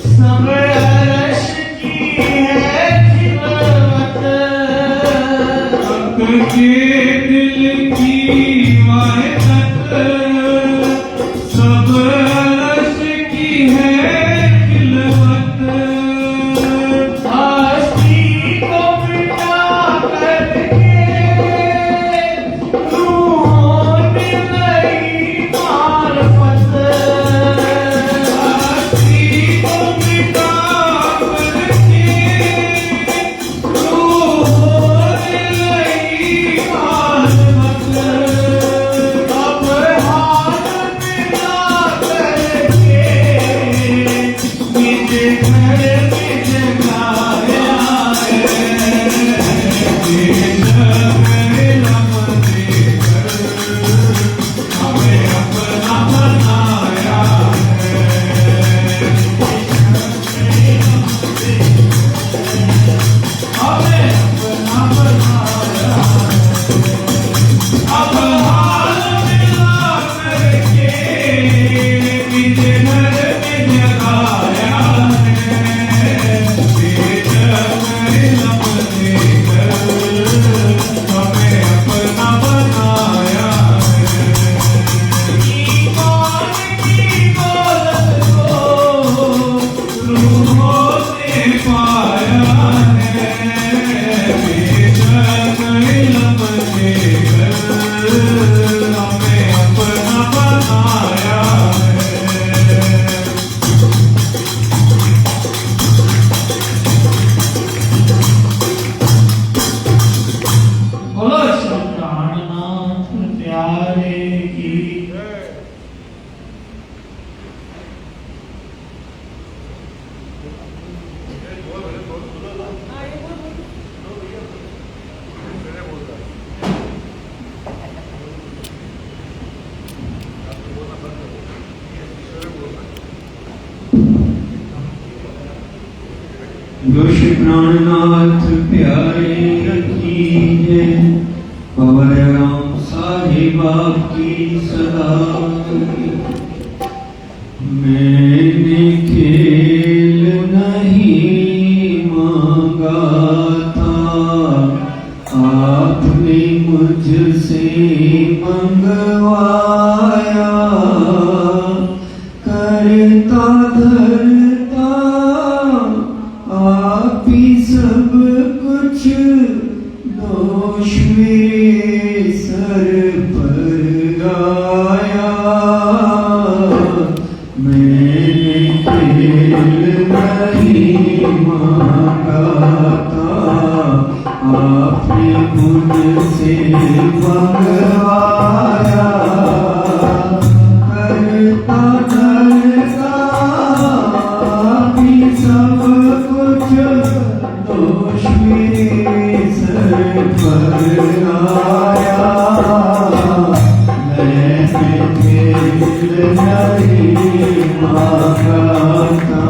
Speaker 2: सब अर्श की है
Speaker 7: जोश प्राणनाथ प्यारे रखी है पवन राम साहिबा की सदा। मैंने खेल नहीं मांगा था, आपने मुझसे मंगवाया। करता धरता आप ही सब कुछ, दोष मेरे सर पर गाया। मैंने खेल नहीं मांगा था, आपने मुझसे मंगवाया। करता धरता आप ही सब कुछ, दोष मेरे सर पर आया। मैंने खेल नहीं मांगा था,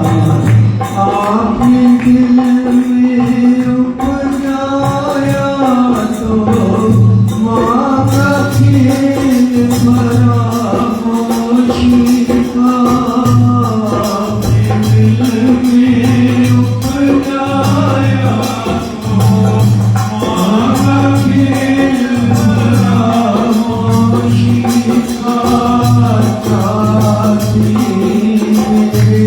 Speaker 7: आपने दिल में उपजाया। तो माँ का खेल बड़ा मोशी का, आपने दिल में उपजाया। तो माँ का खेल बड़ा मोशी का। चाहती मेरे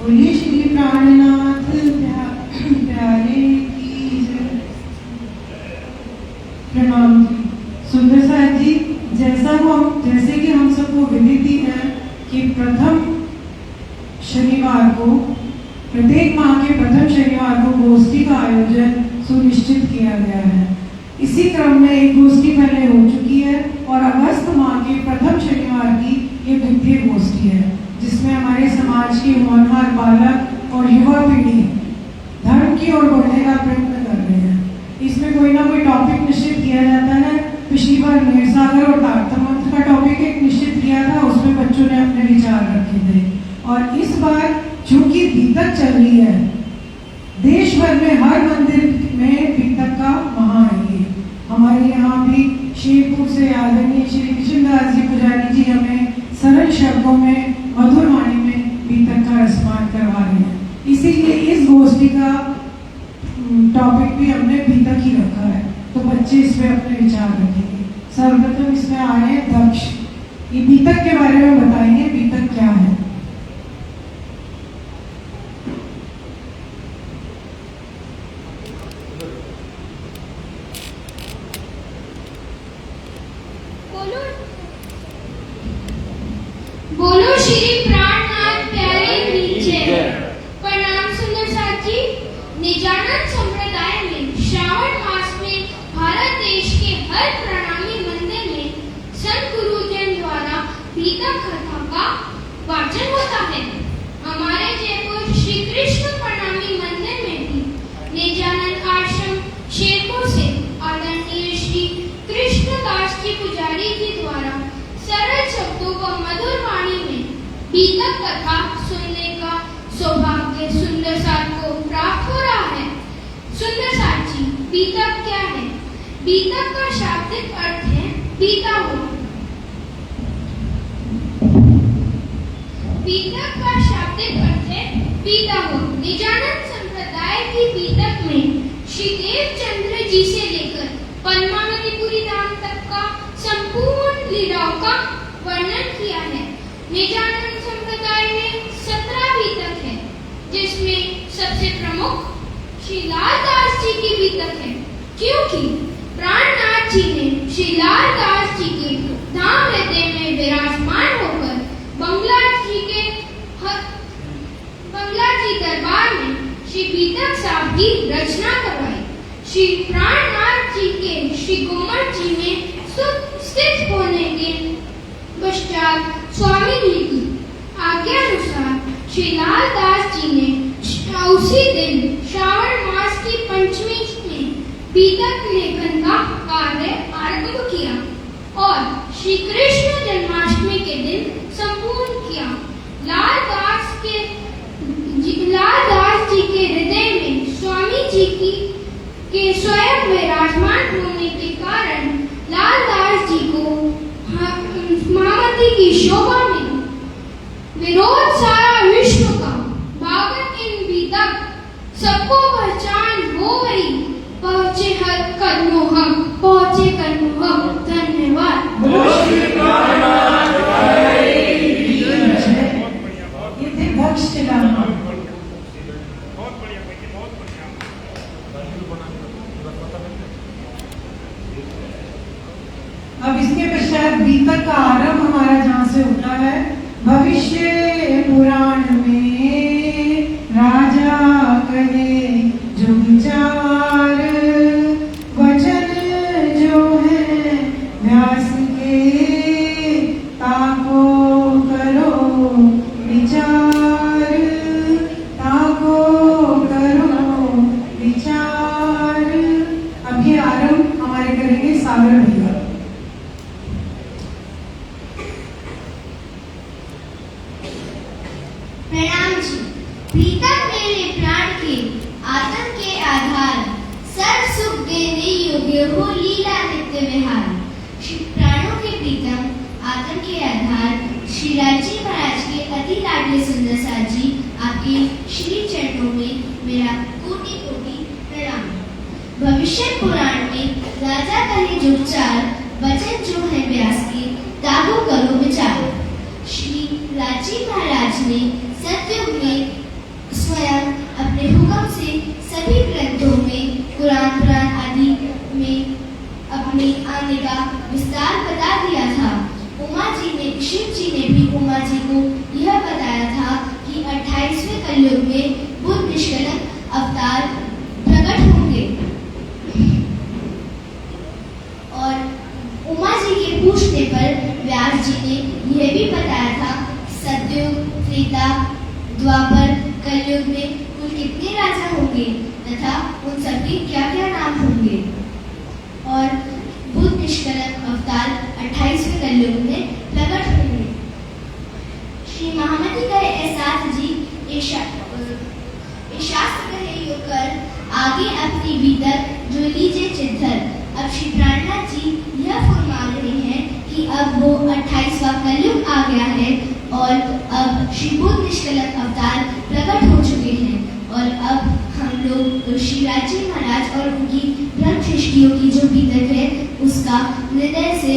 Speaker 8: बोलिए श्री प्राणनाथ प्यारे की जय। प्रणाम जी। सुंदर साहब जी, जैसे कि हम सबको विदित ही है कि प्रथम शनिवार को, प्रत्येक माह के प्रथम शनिवार को गोष्ठी का आयोजन सुनिश्चित किया गया है। इसी क्रम में एक गोष्ठी पहले हो चुकी है और अगस्त माह के प्रथम शनिवार की ये द्वितीय गोष्ठी है, जिसमें हमारे समाज के होनहार बालक और युवा पीढ़ी धर्म की ओर बढ़ने का प्रयत्न कर रहे हैं। इसमें कोई ना कोई टॉपिक निश्चित किया जाता है। पिछली बार नीरसागर और तारतम्य का टॉपिक एक निश्चित किया था, उसमें बच्चों ने अपने विचार रखे थे। और इस बार चूंकि बीतक चल रही है, देश भर में हर मंदिर में बीतक का महा है। हमारे यहाँ भी शेरपुर से आदरणीय श्री कृष्णदास जी पुजारी जी हमें सरल शब्दों में, मधुर वाणी में बीतक का रसपान करवा रहे हैं। इसीलिए इस गोष्ठी का टॉपिक भी हमने बीतक ही रखा है, तो बच्चे इसमें अपने विचार रखेंगे। सर्वप्रथम इसमें आ रहे हैं दक्ष, ये बीतक के बारे में बताएंगे, बीतक क्या है।
Speaker 9: बोलो श्री प्राणनाथ प्यारे की जय। प्रणाम सुंदर साथ जी। निजानंद संप्रदाय में श्रावण मास में भारत देश के हर प्रणामी मंदिर में संत गुरुजन द्वारा बीतक कथा का वाचन होता है। हमारे जयपुर श्री कृष्ण प्रणामी मंदिर में भी निजानंद आश्रम शेरपुर से आदरणीय श्री कृष्णदास जी पुजारी जी द्वारा सरल शब्दों व मधुर वाणी में बीतक कथा सुनने का सौभाग्य सुंदर साथ को प्राप्त हो रहा है। सुंदर साथ जी, बीतक क्या है? बीतक का शाब्दिक अर्थ है बीता हुआ। बीतक का शाब्दिक अर्थ है बीता हुआ। निजानंद संप्रदाय की बीतक में श्री देवचंद्र जी से लेकर पद्मावतीपुरी धाम तक का संपूर्ण लीलाओं का वर्णन किया है। निजानंद संप्रदाय में 17 बीतक है, जिसमें सबसे प्रमुख श्री लालदास जी की बीतक है, क्योंकि प्राणनाथ जी ने श्री लालदास जी के धाम हृदय में विराजमान होकर बंगला जी दरबार में श्री बीतक साहब की रचना करवाई। श्री प्राणनाथ जी के श्री गुम्मट जी में स्थित होने के पश्चात स्वामी जी की आज्ञा अनुसार श्री लालदास जी ने उसी दिन श्रावण मास की पंचमी में बीतक लेखन का कार्य आरंभ किया और श्री कृष्ण जन्माष्टमी के दिन संपूर्ण किया। लालदास जी के हृदय में स्वामी जी के स्वयं विराजमान होने के कारण लालदास जी को मामती की शोभा मिली। विरोध सारा विश्व का भागत इन बीतक सबको पहचान हो गई। पहुंचे हर कदमों हम, पहुंचे कदमों हम। धन्यवाद।
Speaker 8: ये थे दक्ष चिलाना। अब इसके पश्चात बीतक का आरंभ हमारा जहाँ से होता है, भविष्य पुराण में राजा करे जो विचार, वचन जो है व्यास के ताको करो विचार, ताको करो विचार। अब ये आरंभ हमारे करेंगे सागर भैया।
Speaker 9: प्रणाम जी। बीतक मेरे प्राण के आत्म के आधार, सर्व सुख देने योग्य हो लीला नित्य विहार। श्री प्राणों के प्रीतम आत्म के आधार श्री राजी महाराज के अति लाडले सुंदर साथ जी, आपके श्री चरणों में मेरा कोटि कोटि प्रणाम। भविष्य पुराण में राजा कहे जो विचार, वचन जो है व्यास के ताको करो विचार। श्री राजी महाराज ने सतयुग में सभी ग्रंथों में कुरान आदि में अपने आने का विस्तार बता दिया था। शिव जी ने भी उमा जी को यह बताया था कि 28वें कलयुग में बुद्ध निष्कलंक अवतार प्रकट होंगे। और उमा जी के पूछने पर व्यास जी ने यह भी बताया था सतयुग, त्रेता, द्वापर, कलयुग में कुल कितने राजा होंगे तथा उन सबके क्या क्या नाम होंगे। और बुद्ध निष्कलंक अवतार 28वें कलयुग में प्रकट होंगे। श्री महामती कहे एहसास जी ये शास्त्र कहे यो कर आगे अपनी भीतर जो लीजिए चित्तर। अब श्री प्राणनाथ जी यह फरमा रहे हैं कि अब वो 28वां कलयुग आ गया है और अब श्री बुद्ध निष्कलंक अवतार प्रकट हो चुके हैं। और अब हम लोग श्री राजी महाराज और उनकी ब्रह्म सृष्टियों की जो भीतर है उसका हृदय से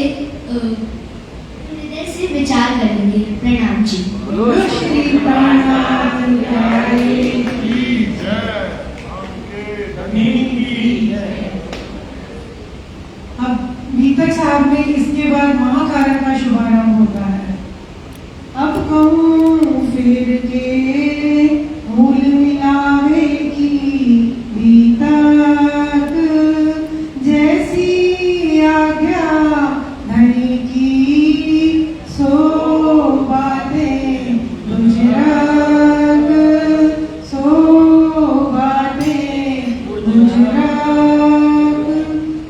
Speaker 9: विचार करेंगे। प्रणाम जी।
Speaker 8: अब भीतर साहब में इसके बाद महाकारक का शुभारंभ होता है। अब कहूँ फिर के मूल मिलावे की भीतर जैसी आज्ञा धनी की सो बातें गुजरात सो बातें गुजरात।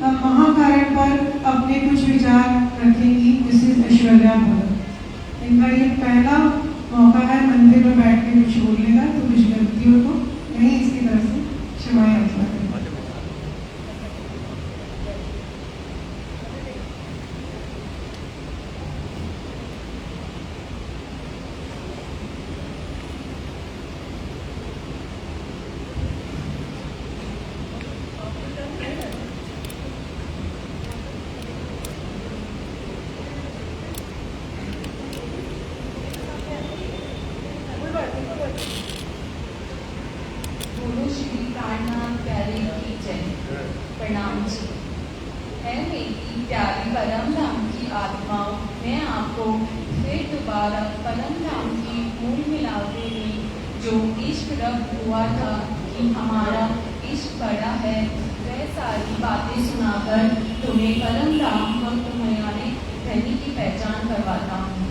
Speaker 8: अब महाकारक पर अपने कुछ विचार रखेंगी मिसेस ऐश्वर्या भगत। इनका ये पहला मौका है मंदिर में बैठ के कुछ बोलने का, तो कुछ गलतियों को नहीं इसकी तरफ से क्षमा याचना करें।
Speaker 6: बोलो श्री प्राणनाथ प्यारे की जय। प्रणाम जी। है मेरी प्यारी परम धाम की आत्माओं, मैं आपको फिर दोबारा परम धाम की मूल मिलावे में जो इश्क रब हुआ था कि हमारा इश्क बड़ा है, वह सारी बातें सुनाकर तुम्हें परम धाम और तुम्हारे धनी की पहचान करवाता हूँ।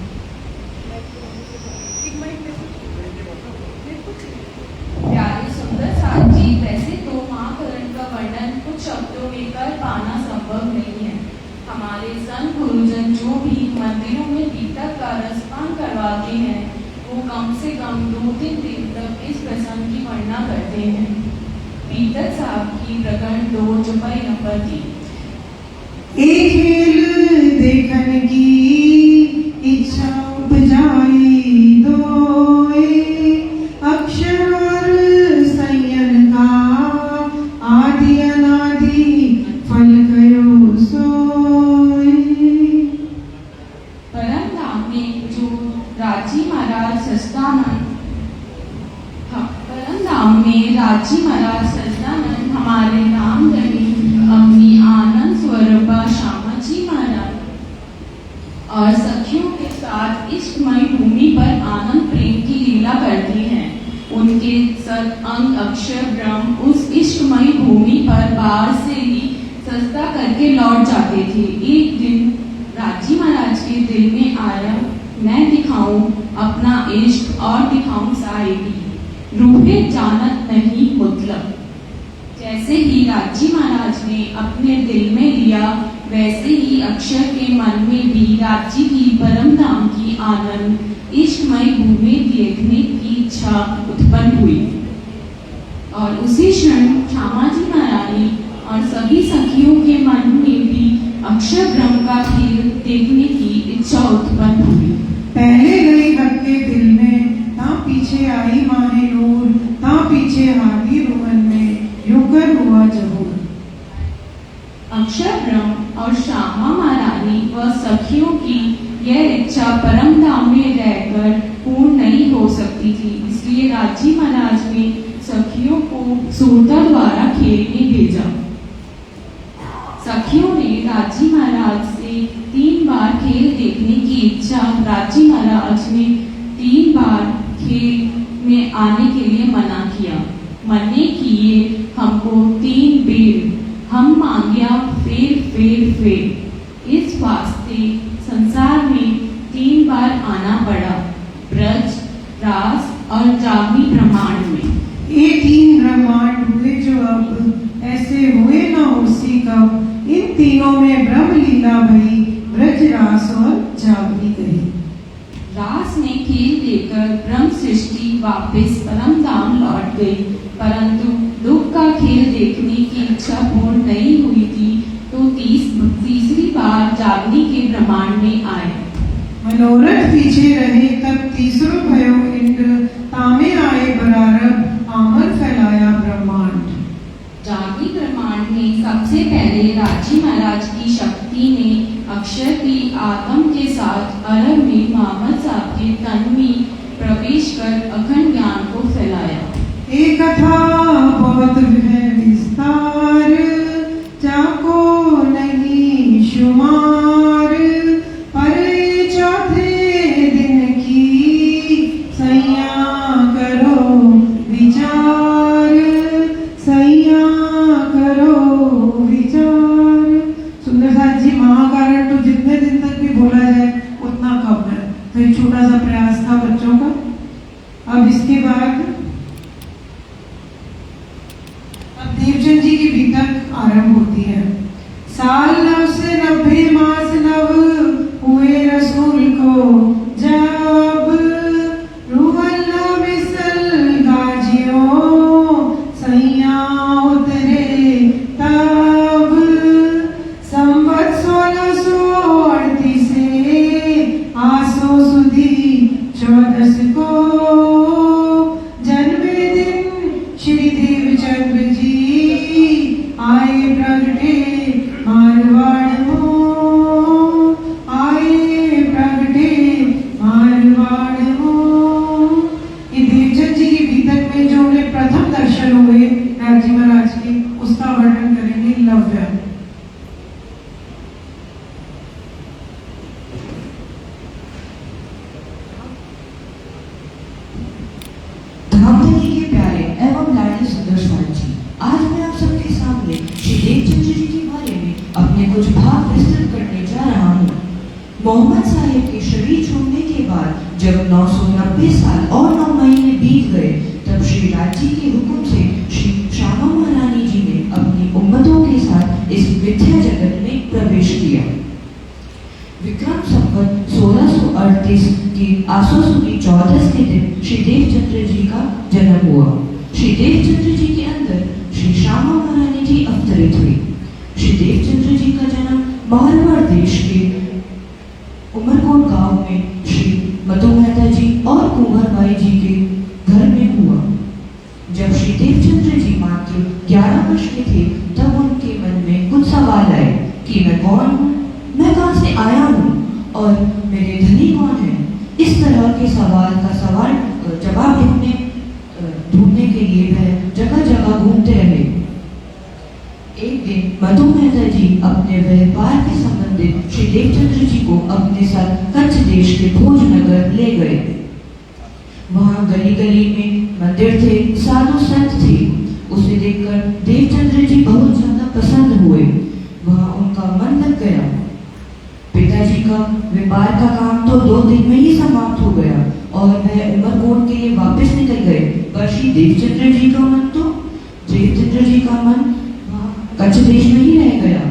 Speaker 6: प्यारे सुंदर साथ जी, वैसे तो महाकरण का वर्णन कुछ शब्दों में कर पाना संभव नहीं है। हमारे संत गुरुजन जो भी मंदिरों में दीपक का रसपान करवाते हैं वो कम से कम 2-3 दिन तक इस प्रसंग की वर्णना करते हैं। पीतक साहब की प्रकरण 2 चौपाई नंबर 3।
Speaker 8: एक खेल देखन की इच्छा उपजाई दोए, अक्षर और संयन का आदि अनादि फल कयो सोए।
Speaker 6: परम धाम में जो राजी महाराज सस्तानंद परम धाम में राजी महाराज सस्तानंद हमारे नाम धनी अपनी आनंद स्वरूपा श्यामा जी महाराज और सखियों के साथ इष्टमय भूमि पर आनंद प्रेम की लीला करती हैं। उनके सत अंग अक्षर ब्रह्म उस इष्टमय भूमि पर बाहर से ही सस्ता करके लौट जाते थे। एक दिन राजी महाराज के दिल में आया, मैं दिखाऊं अपना इश्क और दिखाऊं साहेबी, रूहे जानत नहीं मतलब। जैसे ही राजी महाराज ने अपने दिल में लिया, वैसे ही अक्षर के मन में भी राजी की परम धाम की आनंद इष्टमय भूमि देखने की इच्छा उत्पन्न हुई। और उसी क्षण श्यामा जी महारानी और सभी सखियों के मन में भी अक्षर ब्रह्म का खेल देखने की इच्छा उत्पन्न हुई।
Speaker 8: पहले गई भक्त के दिल में, ता पीछे आई माहे नूर, ता पीछे हाथी रुमन में यूं कर हुआ जहूर।
Speaker 6: अक्षर ब्रह्म और श्यामा महारानी व सखियों की यह इच्छा परम धाम में रहकर पूर्ण नहीं हो सकती थी। इसलिए राजी महाराज ने सखियों को सूरता द्वारा खेलने भेजा। सखियों ने राजी महाराज से 3 बार खेल देखने की इच्छा। राजी महाराज ने 3 बार खेल में आने के लिए मना किया। मने किए हमको 3 बेर, हम मांगिया फेर फेर फेर। इस वास्ते संसार में 3 बार आना पड़ा, ब्रज, रास और जागनी ब्रह्मांड में।
Speaker 8: ये 3 ब्रह्मांड हुए जो अब ऐसे हुए न उसी कब। इन तीनों में ब्रह्म लीला भई, ब्रज, रास और जागनी गई।
Speaker 6: रास में खेल देकर ब्रह्म सृष्टि वापस परम धाम लौट गई, परंतु दुख का खेल देखने की इच्छा पूर्ण नहीं हुई थी, तो तीसरी बार जागनी के ब्रह्मांड में आए।
Speaker 8: मनोरथ पीछे रहे तब तीसरो भयो इंद्र, तामे आए बरारब, आमर फैलाया ब्रह्मांड।
Speaker 6: जागनी ब्रह्मांड में सबसे पहले राजी महाराज की शक्ति ने अक्षर की आत्म के साथ अरब में मोहम्मद साहब के तन में प्रवेश कर अखंड ज्ञान को फैलाया।
Speaker 8: एक कथा बहुत है विस्तार, जाको नहीं शुमार, पर चौथे दिन की सैया करो विचार, सैया करो विचार। सुंदर साथ जी, महाकारण तो जितने दिन तक भी बोला जाए उतना कम है, तो एक छोटा सा प्रयास था बच्चों का। अब इसके बाद देवचंद जी की बीतक आरंभ होती है। साल 9 से 90 मास नव हुए रसूल को जब, रूहल्ला मिसल गाजियों सैया उतरे तब, संवत 1638 से आसो सुधी 14 को, जन्मे दिन श्री देवचंद्र जी आए प्रगटे मारवाड़ में, आए प्रगटे मारवाड़ में। ये देवचंद जी की बीतक में जो उन्हें प्रथम दर्शन हुए राजी महाराज के, उसका वर्णन करेंगे लव्य।
Speaker 10: धामधनी के प्यारे एवं लाडले सुंदर स्वामी जी, आज मैं आप सबके सामने श्री देवचंद्र जी के बारे में अपने कुछ भाव विस्तृत करने जा रहा हूँ। मोहम्मद साहिब के शरीर छोड़ने के बाद जब 990 साल और 9 महीने बीत गए, तब श्री राज जी के हुक्म से श्री श्यामा महारानी जी ने अपनी उम्मतों के साथ इस मिथ्या जगत में प्रवेश किया। विक्रम संवत 1638 की आसो सुदी 14 के दिन श्री देवचंद्र जी का जन्म हुआ। श्री देवचंद्र जी के अंदर श्री श्यामा महारानी जी अवतरित हुई। श्री देवचंद्र जी का जन्म मारवाड़ देश के उमरकोट गांव में श्री मधु मेहता जी और कुंवरबाई जी के घर में हुआ। जब श्री देवचंद्र जी मात्र 11 वर्ष के थे, तब उनके मन में कुछ सवाल आए कि मैं कौन हूँ, मैं कहाँ से आया हूँ और मेरे धनी कौन है। इस तरह के सवाल का जवाब ढूंढने के लिए वह जगह जगह घूमते रहे। एक दिन मधु मेहता जी अपने व्यापार के संबंधित श्री देवचंद्र जी को अपने साथ कच्छ देश के भोजनगर ले गए। वहाँ गली गली में मंदिर थे, साधु संत थे। उसे देखकर देवचंद्र जी बहुत ज्यादा पसंद हुए। वहाँ उनका मन लग गया। पिताजी का व्यापार का काम तो 2 दिन में ही समाप्त हो गया और वह उमरकोट के लिए वापस निकल गए, पर श्री देवचंद्र जी का मन कच्छ देश में ही रह गया।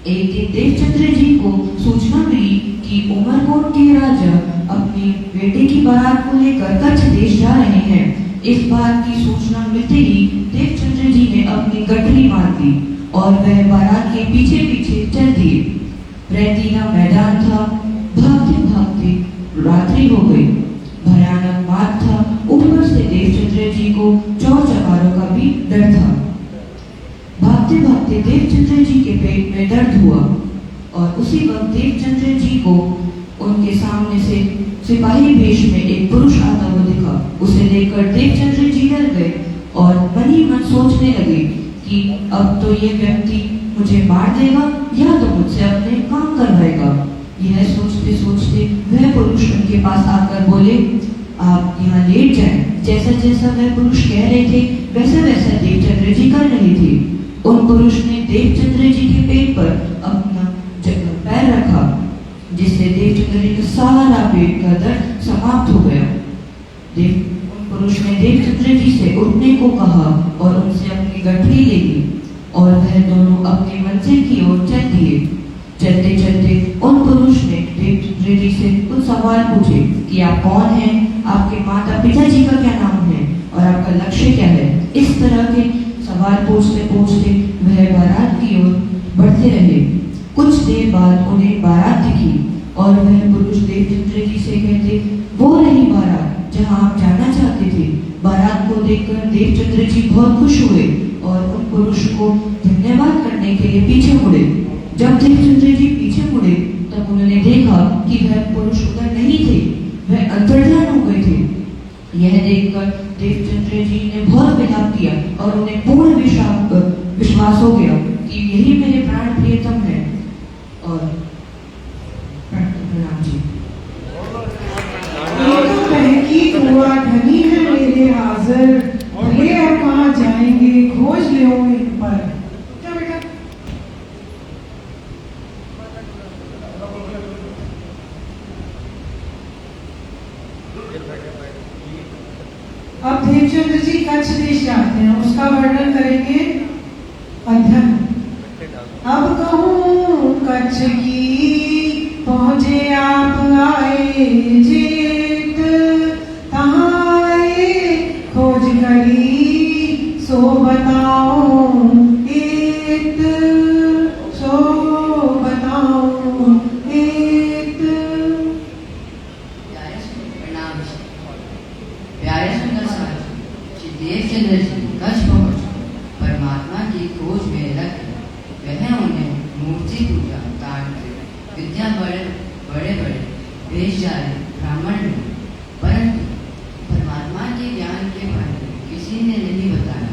Speaker 10: एक दिन देवचंद्र जी को सूचना मिली कि उमरकोट के राजा अपनी बेटे की बारात को लेकर कच्छ देश जा रहे हैं। इस बात की सूचना मिलते ही देवचंद्र जी ने अपनी गठरी बांध दी और वह बारात के पीछे पीछे चल दिए। रेतीला मैदान था, भागते भागते रात्रि हो गई। भयानक मार्ग था, ऊपर से देवचंद्र जी को चोर चकारों का भी डर था। भागते भागते देवचंद्र जी के पेट में दर्द हुआ और उसी वक्त देवचंद्र जी को उनके सामने से सिपाही वेश में एक पुरुष आता हुआ दिखा। उसे देखकर देवचंद्र जी डर गए और मन ही मन सोचने लगे कि अब तो ये व्यक्ति मुझे मार देगा या तो मुझसे अपने काम करवाएगा। यह सोचते सोचते वह पुरुष उनके पास आकर बोले, आप यहाँ लेट जाएं। जैसा जैसा वह पुरुष कह रहे थे वैसा वैसा देवचंद्र जी कर रहे थे। उन पुरुष ने देवचंद्र जी के पेट पर अपना पैर रखा, जिससे देवचंद्र जी का सारा पेट का दर्द समाप्त हो गया। उन पुरुष ने देवचंद्र जी से उठने को कहा और उनसे अपनी गठरी ले ली और वह दोनों अपनी मंजिल की ओर चल दिए। चलते चलते उन पुरुष ने देवचंद्र जी से कुछ सवाल पूछे कि आप कौन हैं, आपके माता पिता जी का क्या नाम है और आपका लक्ष्य क्या है। इस तरह के सवाल पूछते पूछते वह बारात की ओर बढ़ते रहे। कुछ देर बाद उन्हें बारात दिखी और वह पुरुष देवचंद्र जी से कहते, वो रही बारात जहाँ आप जाना चाहते थे। बारात को देखकर देवचंद्र जी बहुत खुश हुए और उन पुरुष को धन्यवाद करने के लिए पीछे मुड़े। जब देवचंद्र जी पीछे मुड़े तब उन्होंने देखा कि वह पुरुष उधर नहीं थे, वह अंतर्ध्यान हो गए थे। यह देखकर देवचंद्र जी ने बहुत विलाप किया और उन्हें पूर्ण विश्वास हो गया कि यही मेरे प्राण प्रियतम है। और प्रणाम जी।
Speaker 8: तहकीक हुआ धनी है मेरे हाजिर, भले अब कहाँ जाएंगे खोज ले इन पर। क्या बेटा? अब देवचंद्र जी कच्छ देश जाते हैं, उसका वर्णन करेंगे अध्ययन। अब कहूँ कच्छ की पहुँचे आप आए जेत, तहाँ आए खोज करी सो बताओ एत, सो बताओ एत।
Speaker 11: प्यारे सुंदर साथी, श्री देवचंद्र जी कच्छ पहुंच परमात्मा की खोज में लग गए। वह उन्हें मूर्ति पूजा तांत्रिक विद्या बड़े बड़े भेज जाए ब्राह्मण ने, परंतु परमात्मा के ज्ञान के बारे में किसी ने नहीं बताया।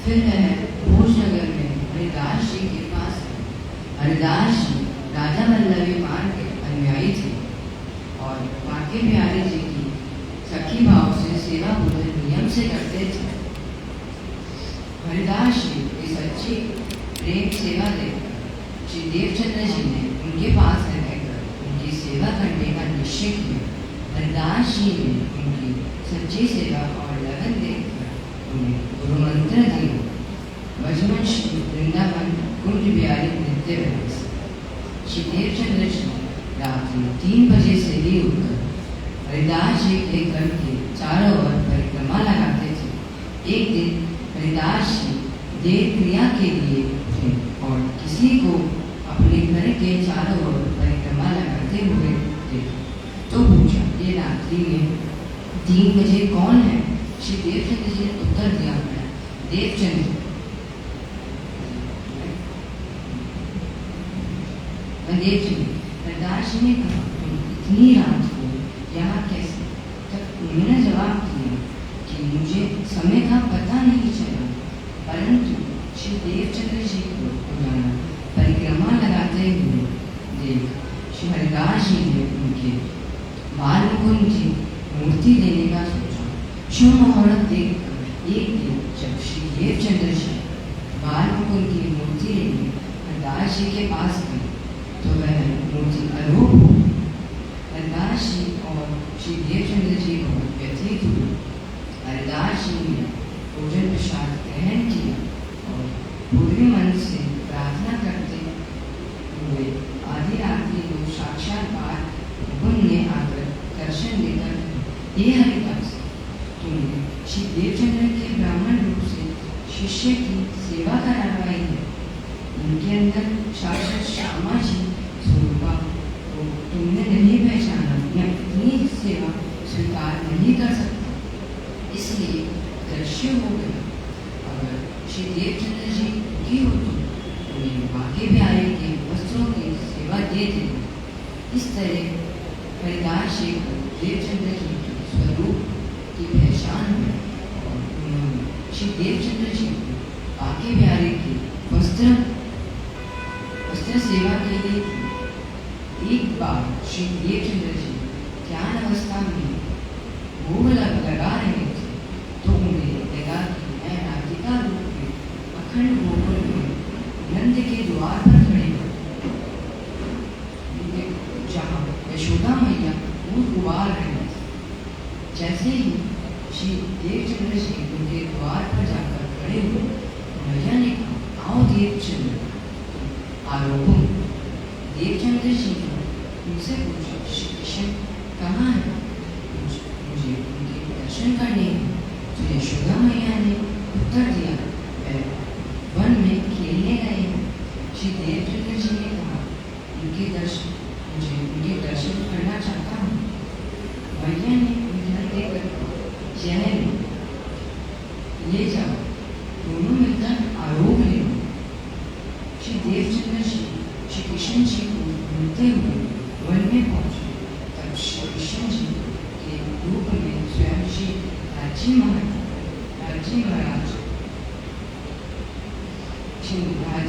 Speaker 11: फिर वह भोजनगर में हरिदास जी के पास गए। हरिदास जी राजा वल्लभी मान के अनुयायी थे और बांके बिहारी जी की सखी भाव से सेवा पूजन नियम से करते थे। हरिदास जी की सच्ची प्रेम सेवा देखकर श्री देवचंद्र जी ने उनके पास रहकर उनकी सेवा करने का निश्चय किया। हरिदास जी ने उनकी सच्ची सेवा और लगन देखकर उन्हें गुरु मंत्र दिया। बचपन श्री वृंदावन कुंज बिहारी नृत्य रहे। श्री देवचंद्र जी रात्रि 3 बजे से ही उठकर हरिदास जी के घर के चारों ओर परिक्रमा लगाते थे। एक दिन हरिदास जी देव क्रिया के लिए उठे और किसी को अपने घर के चारों ओर परिक्रमा लगाते हुए देखा तो पूछा, ये रात्रि में 3 बजे कौन है? श्री देवचंद्र जी ने उत्तर दिया, देवचंद्र। हरिदास जी ने कहा, इतनी रात को यहाँ कैसे? तब उन्होंने जवाब दिया कि मुझे समय का पता नहीं चला, परंतु श्री देवचंद्र जी को रोजाना परिक्रमा लगाते हुए देख श्री हरिदास जी ने उनके बाल मुकुंद की मूर्ति देने का सोचा। शुभ मुहूर्त देखकर एक दिन जब श्री देवचंद्र जी बाल मुकुंद की मूर्ति लेने हरिदास जी के पास गए तो वह मूर्ति अरूप हो। हरिदास जी और श्री देवचंद्र जी को व्यथित हुए। हरिदास जी ने भोजन प्रसाद ग्रहण किया और पूरे मन से प्रार्थना करते हुए आधी रात्रि को साक्षात्कार मुकुंद ने आकर दर्शन देकर, ये हरिदास, तुमने श्री देवचंद्र के ब्राह्मण रूप से शिष्य की सेवा करवाई है। उनके अंदर साक्षात श्यामा जी स्वरूपा को तुमने नहीं पहचाना या इतनी सेवा स्वीकार नहीं कर सकता, इसलिए दृश्य हो गया। अगर श्री देवचंद्र जी की हो तो उन्हें बांके बिहारी के वस्त्रों की सेवा दे दें। इस तरह हरिदास जी को देवचंद्र जी के स्वरूप की पहचान हुई और उन्होंने श्री देवचंद्र जी बाके बिहारी की वस्त्र सेवा के लिए एक बार श्री देवचंद्र जी ध्यान अवस्था में भोग लगा रहे थे तो उन्हें लगा कि मैं राधिका रूप में अखंड गोकुल में नंद के द्वार पर खड़े हूँ, जहाँ यशोदा मैया दूध उबाल रहे थे। जैसे ही श्री देवचंद्र जी उनके द्वार पर जाकर खड़े हुए, मैया ने कहा, आओ देवचंद्र। आरोपण देवचंद्र जी ने उनसे पूछा, श्री कृष्ण कहाँ है? मुझे उनके दर्शन करने हैं। तो यशोदा मैया ने उत्तर दिया, वह वन में खेलने गए हैं। श्री देवचंद्र जी ने कहा, मुझे उनके दर्शन करना चाहता हूँ। मैया ने उन्हें देकर यह ले जाओ, दोनों मिलकर आरोप ले। श्री देवचंद्र जी श्री कृष्ण जी को ढूंढते हुए वन में पहुंचे। तब श्री कृष्ण जी के रूप में स्वयं श्री राजी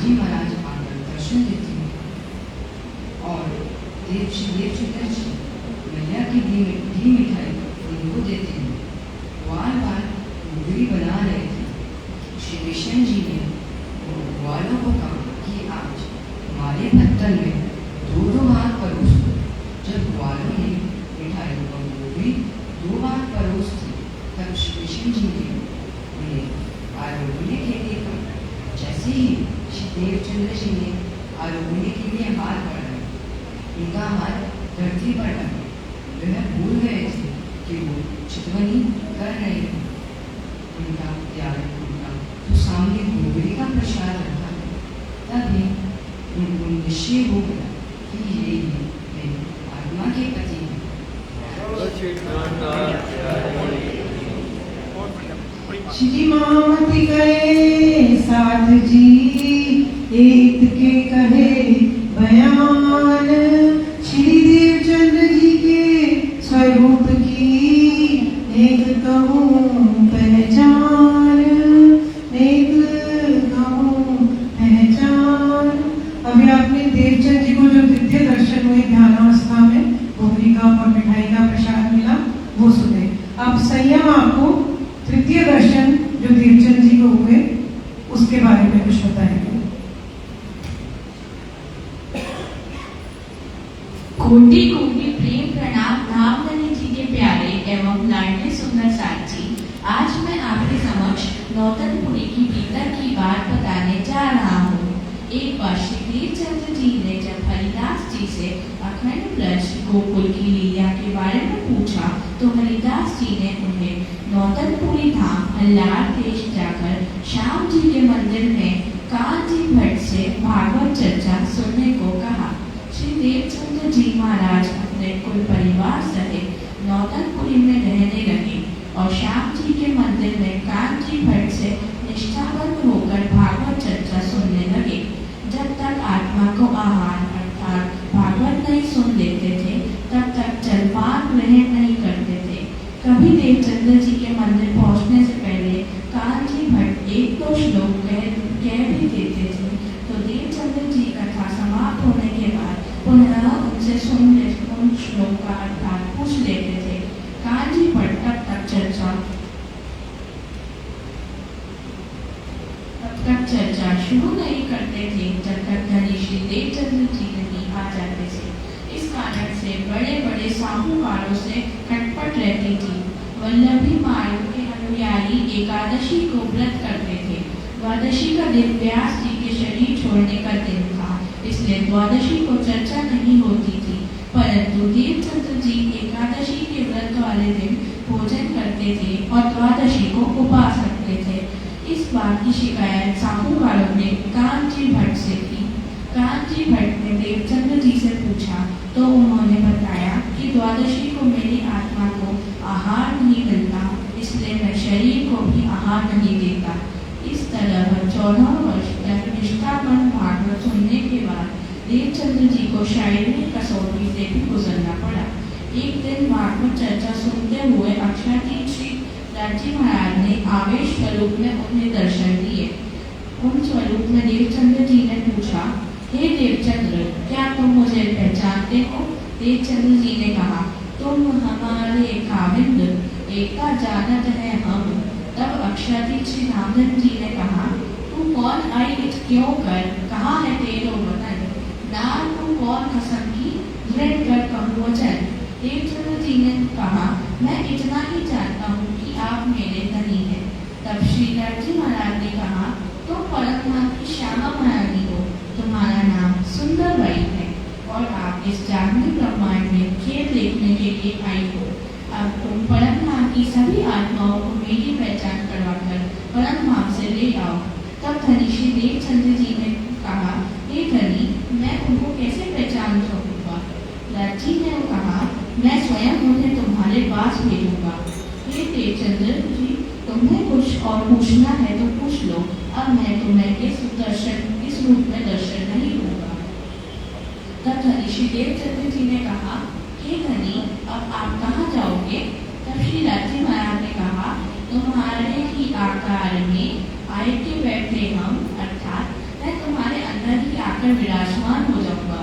Speaker 11: महाराज आकर दर्शन देते हैं और श्री देवचंद्र जी मैया की दी मिठाई उनको देते हैं। ग्वाल मुगरी बना रहे थे। श्री कृष्ण जी ने ग्वालों को कहा कि आज हमारे बर्तन में दो बार परोस दो। जब ग्वालों ने मिठाई और मुगरी 2 बार परोस दी, तब श्री कृष्ण जी ने उन्हें आरोपने के लिए कहा। जैसे ही श्री देवचंद्र जी ने आरोपने के लिए हाथ बढ़ाया, उनका हाथ धरती पर लगा। वह भूल गए थे कि वो चितवनी कर रहे हैं। उनका तो सामने गोबरी का प्रसाद रखा है। तभी उनको निश्चय हो गया कि ये मेरी आत्मा के पति हैं।
Speaker 8: श्री मामति गए साथ जी, एक के कहे बयान। श्री देवचंद्र जी के स्वरूप की एक कहूँ पहचान, एक कहूँ पहचान। अभी आपने देवचंद जी को जो दिव्य दर्शन हुए ध्यानावस्था में, गोबरी का और मिठाई का प्रसाद मिला, वो सुने। अब संयम आपको तृतीय दर्शन जो देवचंद जी को हुए उसके बारे में कुछ बताएंगे।
Speaker 6: कोटि कोटि प्रेम प्रणाम धामधनी जी के प्यारे एवं लाडले सुंदर साथ जी। आज मैं आपके समक्ष नौतनपुरी की भीतर की बात बताने जा रहा हूँ। एक बार श्री देवचंद्र जी ने जब हरिदास जी से अखंड ब्रज गोकुल की लीला के बारे में पूछा, तो हरिदास जी ने उन्हें नौतनपुरी धाम अल्लाह देश जाकर श्याम जी के मंदिर में कांजी भट्ट से भागवत चर्चा सुनने को कहा। श्री देवचंद्र जी महाराज अपने कुल परिवार सहित नौतनपुरी में रहने लगे और श्याम जी के मंदिर में कांजी भट्ट से निष्ठाबद्ध होकर भागवत चर्चा सुनने लगे। जब तक आत्मा को आहार अर्थात भागवत नहीं सुन लेते थे, तब तक जलपान ग्रहण नहीं करते थे। कभी देवचंद्र जी के मंदिर पहुंचने से पहले कांजी भट्ट 1-2 श्लोक कह भी देते थे, तो देवचंद्र जी कथा समाप्त होने के बाद पुनः उनसे उन श्लोक का अर्थात पूछ लेते थे। कांजी भट्ट तब तक चर्चा शुरू नहीं करते थे जब तक धनी श्री देवचंद्र जी नहीं आ जाते थे। इस कारण से बड़े बड़े साहूकारों से खटपट रहती थी। वल्लभी मार्ग के अनुयायी एकादशी को व्रत करते थे। द्वादशी का दिन व्यास जी के शरीर छोड़ने का दिन था, इसलिए द्वादशी को चर्चा नहीं होती थी। परंतु देवचंद्र जी एकादशी के व्रत वाले दिन भोजन करते थे और द्वादशी को उपास रखते थे। इस बात की शिकायत साहूकारों ने कांजी भट्ट से की। कांजी भट्ट ने देवचंद्र जी से पूछा, तो उन्होंने बताया कि द्वादशी को मेरी आत्मा को आहार नहीं मिलता, इसलिए मैं शरीर को भी आहार नहीं देता। इस तरह 14 वर्ष तक निष्ठापन भागवत सुनने के बाद देवचंद्र जी को शारीरिक कसौटी से भी गुजरना पड़ा। एक दिन भागवत चर्चा सुनते हुए अक्षराधीश श्री लालजी महाराज ने आवेश स्वरूप में उन्हें दर्शन दिए। उन स्वरूप में देवचंद्र जी ने पूछा, हे देवचंद्र, क्या तुम मुझे पहचानते हो? देवचंद्र जी ने कहा, तुम हमारे काविंद एकता जानत है हम। तब अक्षराधीश श्री रामधन जी ने कहा, तू कौन आई क्यों कर, कहाँ है तेरो वतन? नार तू कौन कसम की, दृढ़ कर कहूँ वचन। देवचंद्र जी ने कहा, मैं इतना ही जानता हूँ कि आप मेरे धनी हैं। तब श्री लालजी महाराज ने कहा, तुम परम की श्यामा महारानी हो, तुम्हारा नाम सुंदरबाई है और आप इस जागृत ब्रह्मांड में खेल देखने के लिए आई हो। अब तुम परम धाम की सभी आत्माओं को मेरी पहचान करवाकर परम धाम से ले आओ। तब धनी श्री देवचंद्र जी ने कहा, हे धनी, मैं उनको कैसे पहचान सकूंगा? लालजी ने कहा, मैं स्वयं उन्हें तुम्हारे पास भेजूंगा। हे देवचंद्र जी, तुम्हें कुछ और पूछना है तो पूछ लो, अब मैं तुम्हें इस रूप में दर्शन नहीं दूंगा। तब धनी श्री देवचंद्र जी ने कहा, हे धनी, अब आप कहाँ जाओगे? तब श्री लालजी महाराज ने कहा, तुम्हारे ही आकार में आए के बैठे हम, अर्थात मैं तुम्हारे अंदर ही आकर विराजमान हो जाऊंगा।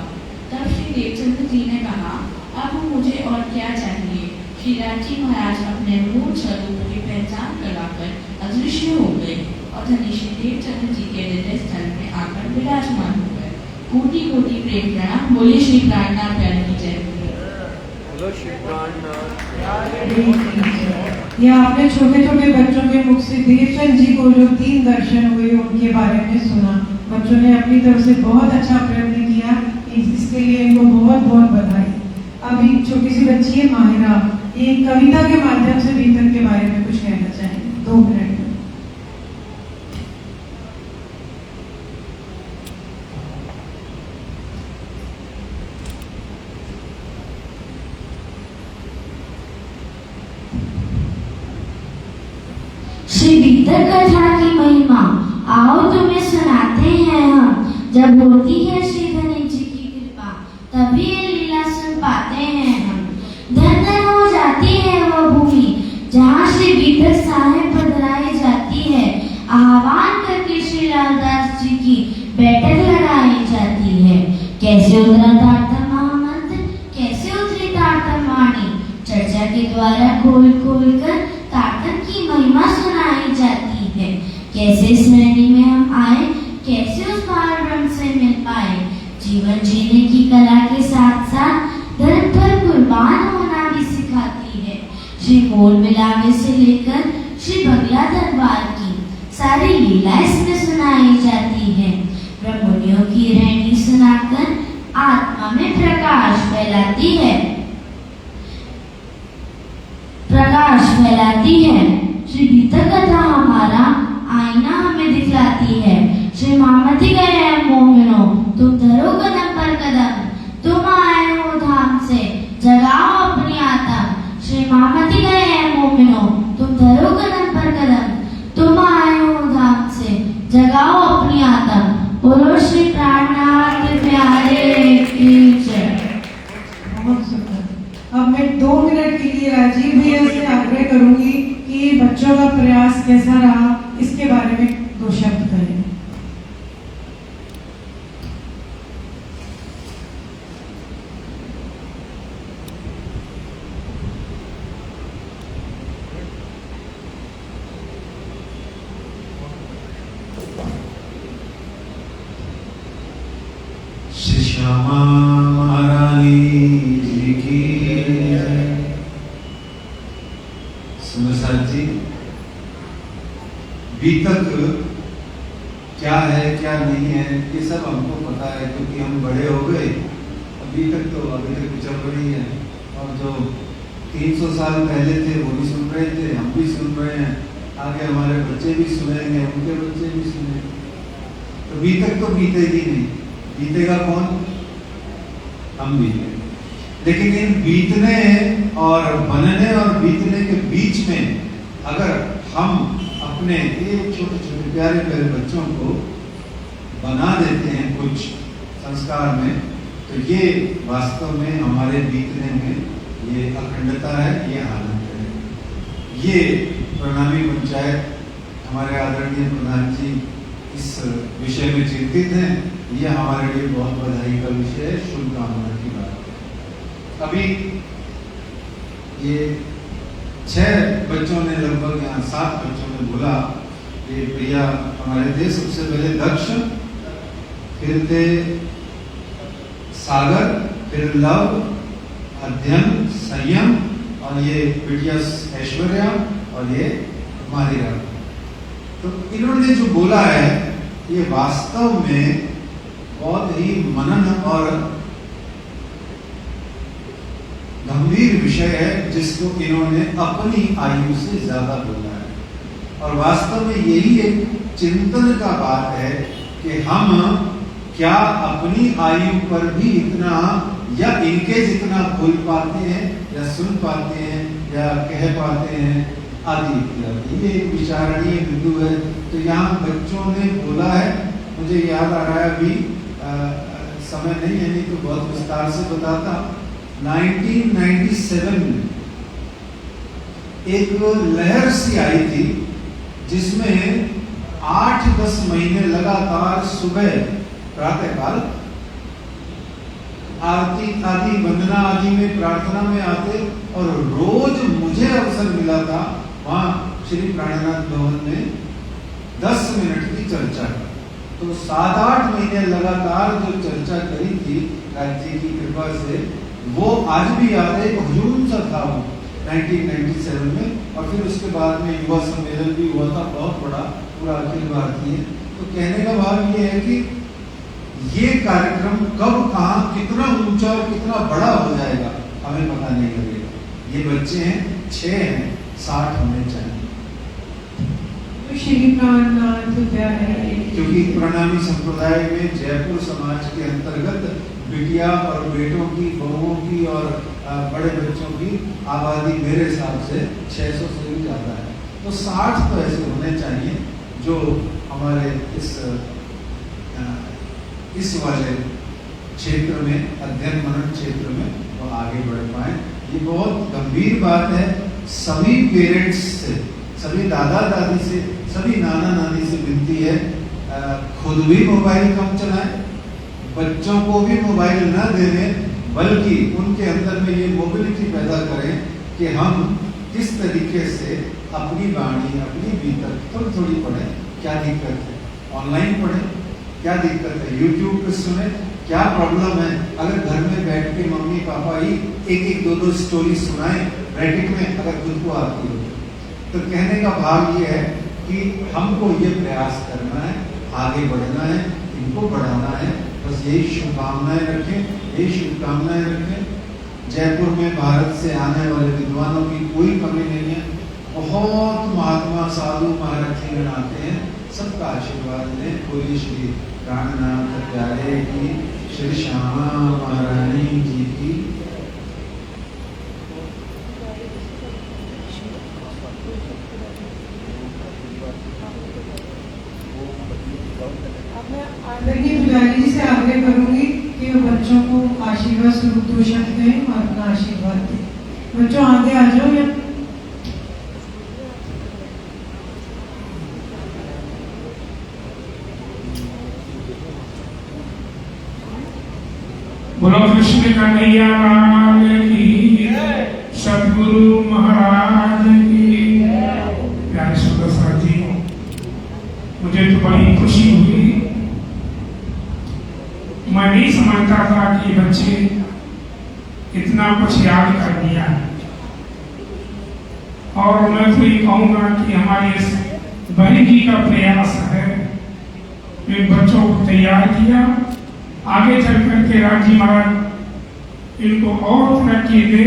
Speaker 6: तब श्री देवचंद्र जी ने कहा, अब मुझे और क्या चाहिए? श्री लालजी महाराज अपने मूल स्वरूप की पहचान कराकर अदृश्य हो गए और धनी श्री देवचंद्र जी के हृदय स्थल में आकर विराजमान हो गए। कोटि कोटि प्रेम प्रणाम। बोले श्री प्राणनाथ प्यारे की जय।
Speaker 8: ये आपने छोटे छोटे बच्चों के मुख से देवचंद जी को जो 3 दर्शन हुए उनके बारे में सुना। बच्चों ने अपनी तरफ से बहुत अच्छा प्रयत्न किया, इसके लिए इनको बहुत बहुत बधाई। अभी छोटी सी बच्ची है माहिरा, एक कविता के माध्यम से बीतक के बारे में कुछ कहना चाहेंगे, 2 मिनट में।
Speaker 9: श्री बीतक कथा की महिमा आओ तुम्हें सुनाते हैं हम। जब होती है श्री धनी जी की कृपा, तभी ये लीला सुन पाते हैं हम। धन धन हो जाती है वह भूमि जहाँ श्री बीतक साहेब पधराई जाती है। आह्वान करके श्री लालदास जी की बैठक लगाई जाती है। कैसे उतरा तारतम महामंत्र, कैसे उतरी तारतम वाणी, चर्चा के द्वारा खोल खोल कर तारतम की महिमा सुनाई जाती है। कैसे स्मृति में हम आए, कैसे उस पार ब्रह्म से मिल पाए। जीवन जीने की कला के साथ साथ धर्म पर कुर्बान होना भी सिखाती है। श्री गोल मिलावे से लेकर श्री बंगला दरबार की सारी लीला इसमें सुनाई जाती है। ब्रह्मणियों की रहनी सुनाकर आत्मा में प्रकाश फैलाती है, प्रकाश फैलाती है। श्री बीतक कथा हमारा आईना हमें दिखलाती है। श्री मामती गए मोमिनो, तुम धरो कदम पर कदम, तुम आए हो धाम से, जगाओ अपनी आत्म। श्री मामती गए मोमिनो, तुम धरो कदम पर कदम, तुम आए हो धाम से, जगाओ अपनी आत्म। बोलो श्री प्राणनाथ प्यारे की जय।
Speaker 8: बहुत सुंदर। अब मैं 2 मिनट के लिए राजीव भैया से आग्रह करूंगी कि बच्चों का प्रयास कैसा रहा, इसके बारे में 2 शब्द करें।
Speaker 7: श्री श्यामा महारानी जी की जय। सुंदर साहब जी, बीतक क्या है क्या नहीं है ये सब हमको पता है, क्योंकि हम बड़े हो गए। अभी तक तो अभी तक चल रही है, और जो 300 साल पहले थे वो भी सुन रहे थे, हम भी सुन रहे हैं, आगे हमारे बच्चे भी सुनेंगे, उनके बच्चे भी सुनेंगे। तो बीतक तो बीतेगी नहीं, बीतेगा कौन? हम बीतेंगे। लेकिन इन बीतने और बनने और बीतने के बीच में अगर हम अपने ये छोटे छोटे प्यारे प्यारे बच्चों को बना देते हैं कुछ संस्कार में, तो ये वास्तव में हमारे बीतने में ये अखंडता है, ये आनंद है। ये प्रणामी पंचायत हमारे आदरणीय प्रधान जी इस विषय में चिंतित हैं, ये हमारे लिए बहुत बधाई का विषय है, शुभकामना की बात। अभी ये 6 बच्चों ने लगभग यहाँ 7 बच्चों ने बोला, ये भैया हमारे थे। सबसे पहले दक्ष, फिर थे सागर, फिर लव, अध्ययन, संयम, और ये बिटिया ऐश्वर्या, और ये माहिरा। तो इन्होंने जो बोला है ये वास्तव में बहुत ही मनन और गंभीर विषय है, जिसको इन्होंने अपनी आयु से ज्यादा बोला है। और वास्तव में यही एक चिंतन का बात है कि हम क्या अपनी आयु पर भी इतना या इनके जितना बोल पाते हैं, या सुन पाते हैं, या कह पाते हैं, आदि इत्यादि। ये एक विचारणीय बिंदु है। तो यहाँ बच्चों ने बोला है, मुझे याद आ रहा है, अभी समय नहीं है, नहीं तो बहुत विस्तार से बताता। 1997 में एक लहर सी आई थी जिसमें 8-10 महीने लगातार सुबह प्रातःकाल आरती आदि, वंदना आदि में, प्रार्थना में आते, और रोज मुझे अवसर मिला था वहां श्री प्राणनाथ भवन में 10 मिनट की चर्चा। तो 7-8 महीने लगातार जो चर्चा करी थी राज्य की कृपा से, वो आज भी याद है। एक हुजूम सा था वो 1997 में, और फिर उसके बाद में युवा सम्मेलन भी हुआ था, बहुत बड़ा, पूरा अखिल भारतीय। तो कहने का भाव ये है कि ये कार्यक्रम कब, कहाँ, कितना ऊंचा और कितना बड़ा हो जाएगा हमें पता नहीं लगेगा। ये बच्चे हैं, 6 हैं, 60 होने चाहिए।
Speaker 8: श्री प्राणनाथ प्यारे,
Speaker 7: क्योंकि प्रणामी संप्रदाय में जयपुर समाज के अंतर्गत बिटिया और बेटों की, बहुओं की और बड़े बच्चों की आबादी मेरे हिसाब से 600 से भी ज्यादा है। तो 60 तो ऐसे होने चाहिए जो हमारे इस वाले क्षेत्र में, अध्ययन मनन क्षेत्र में, वो आगे बढ़ पाए। ये बहुत गंभीर बात है। सभी पेरेंट्स से, सभी दादा दादी से, सभी नाना नानी से विनती है, खुद भी मोबाइल कम चलाएं, बच्चों को भी मोबाइल न देने, बल्कि उनके अंदर में ये मोबिलिटी पैदा करें कि हम किस तरीके से अपनी वाणी, अपनी भीतर थोड़ी थोड़ी पढ़ें। क्या दिक्कत है? ऑनलाइन पढ़ें, क्या दिक्कत है? यूट्यूब पे सुने, क्या प्रॉब्लम है? अगर घर में बैठ के मम्मी पापा ही 1-1, 2-2 स्टोरी सुनाएं रैटिक में, अगर खुद को आती हो। तो कहने का भाव ये है कि हमको ये प्रयास करना है, आगे बढ़ना है, इनको बढ़ाना है। बस यही शुभकामनाएं रखें, यही शुभकामनाएं रखें। जयपुर में भारत से आने वाले विद्वानों की कोई कमी नहीं है। बहुत महात्मा, साधु, महारथीगण आते हैं, सबका आशीर्वाद लें। बोलिए श्री प्राणनाथ प्यारे की, श्री श्यामा महारानी जी की।
Speaker 8: आदरणीय पुजारी जी से आग्रह करूंगी कि वो बच्चों को आशीर्वाद स्वरूप 2 शब्द दें और अपना आशीर्वाद दें। बच्चों आगे आ जाओ। या
Speaker 1: बोलो कृष्ण कन्हैया लाल की, सदगुरु महाराज की। प्यारे सुंदर साथी, मुझे तो बड़ी खुशी हुई। मैं नहीं समझता था कि बच्चे इतना कुछ याद कर लिया। और मैं तो ये कहूँगा कि हमारे इस बहन जी का प्रयास है, इन बच्चों को तैयार किया। आगे चल करके राज्य महाराज इनको और तरक्की दे,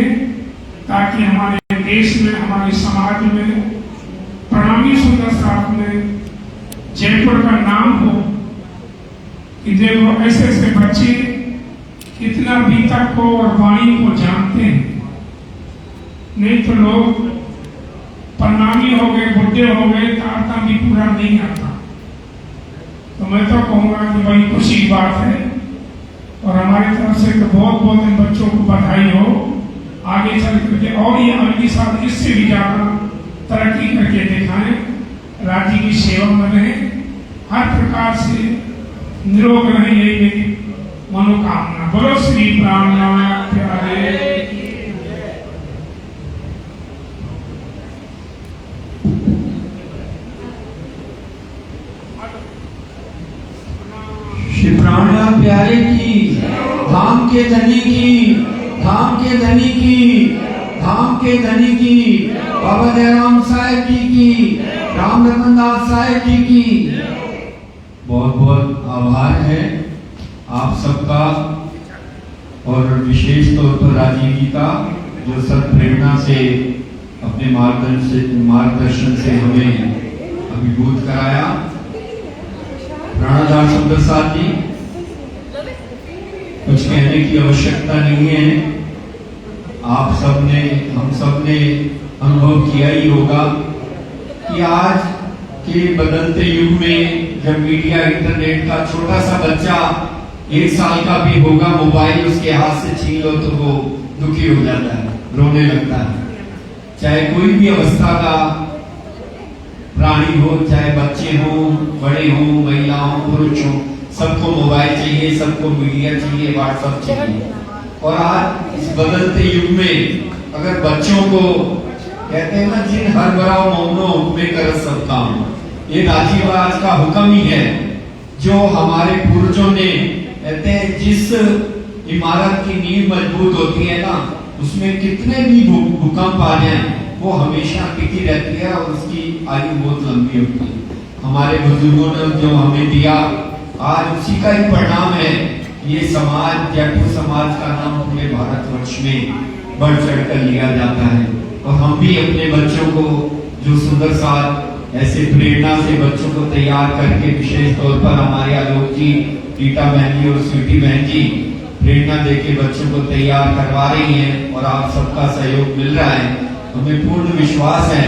Speaker 1: ताकि हमारे देश में, हमारे समाज में, प्रणामी सुंदर साथ में जयपुर का नाम हो कि देखो ऐसे ऐसे बच्चे कितना बीतक को और वाणी को जानते हैं। नहीं तो लोग प्रणामी हो गए, बुढ़े हो गए, तारता भी पूरा नहीं आता। तो मैं तो कहूँगा कि बड़ी खुशी की बात है, और हमारी तरफ से तो बहुत बहुत इन बच्चों को बधाई हो। आगे चल करके और ये अगली साल इससे भी ज्यादा तरक्की करके दिखाएं, राज्य की सेवा में रहें, हर प्रकार से निरोग रहें, यही मेरी मनोकामना। बोलो श्री प्राणनाथ प्यारे।
Speaker 12: श्री प्राणनाथ प्यारे की, धाम के धनी की, धाम के धनी की, धाम के धनी की, बाबा दयाराम साहेब जी की, राम रतन दास साहेब जी की बहुत बहुत आभार है आप सबका, और विशेष तौर पर राजीव जी का, जो सब प्रेरणा से अपने मार्गदर्शन से हमें अभिभूत कराया। प्राणदास सुंदरसाद जी, कुछ कहने की आवश्यकता नहीं है, आप सबने, हम सबने अनुभव किया ही होगा कि आज के बदलते युग में जब मीडिया, इंटरनेट का छोटा सा बच्चा 1 साल का भी होगा, मोबाइल उसके हाथ से छीन लो तो वो दुखी हो जाता है, रोने लगता है। चाहे कोई भी अवस्था का प्राणी हो, चाहे बच्चे हो, बड़े हो, महिला हो, पुरुष हो, सबको मोबाइल चाहिए, सबको मीडिया चाहिए, व्हाट्सएप चाहिए। और आज इस बदलते युग में अगर बच्चों को कहते हैं ना, जिन हर बराव मौनो हुक्मे कर सब काम, ये राजीव महाराज का हुक्म ही है, जो हमारे पूर्वजों ने, कहते हैं जिस इमारत की नींव मजबूत होती है ना, उसमें कितने भी भूकंप आ जाएं, वो हमेशा टिकी रहती है और उसकी आयु बहुत लंबी होती है। हमारे बुजुर्गों ने जो हमें दिया, आज उसी का ही परिणाम है। ये समाज, जयपुर समाज का नाम पूरे भारतवर्ष में बढ़ चढ़ कर लिया जाता है, और हम भी अपने बच्चों को, जो सुंदर साथ ऐसे प्रेरणा से बच्चों को तैयार करके, विशेष तौर पर हमारे आलोक जी, रीटा बहन जी और स्वीटी बहन जी प्रेरणा देके बच्चों को तैयार करवा रही हैं, और आप सबका सहयोग मिल रहा है। हमें पूर्ण विश्वास है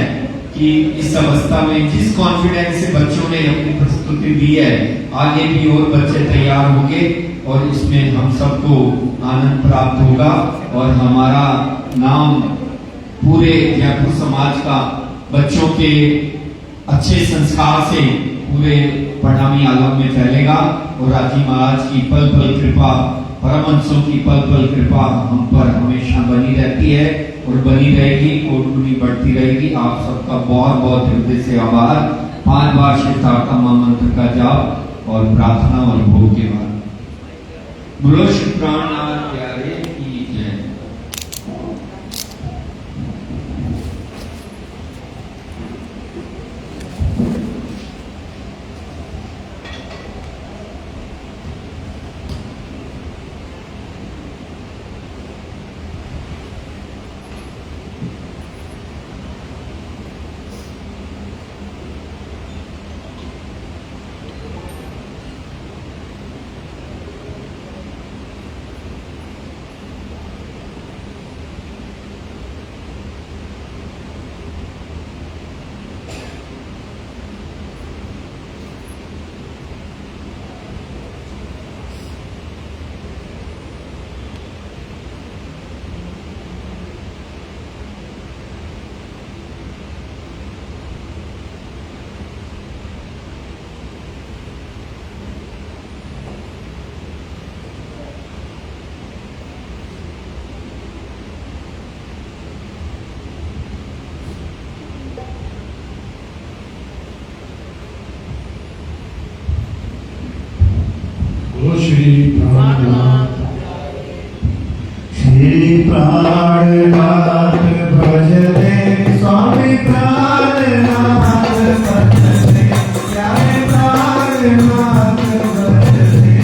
Speaker 12: कि इस अवस्था में जिस कॉन्फिडेंस से बच्चों ने अपनी प्रस्तुति दी है, आगे भी और बच्चे तैयार होंगे, और इसमें हम सबको आनंद प्राप्त होगा, और हमारा नाम पूरे जयपुर समाज का बच्चों के अच्छे संस्कार से पूरे परिणामी आलम में फैलेगा, और राजीव महाराज की पल पल कृपा, परमहंसों की पल पल कृपा हम पर हमेशा बनी रहती है और बनी रहेगी, कोट गुनी बढ़ती रहेगी। आप सबका बहुत बहुत हृदय से आभार। 5 बार श्रीतारका मंत्र का जाप और प्रार्थना और भोग के बाद। बोलो श्री प्राणनाथ प्यारे की जय।
Speaker 13: श्री प्राणनाथ, श्री प्राणनाथ भजते स्वामी प्राणनाथ भजते, प्यारे प्राणनाथ भजते,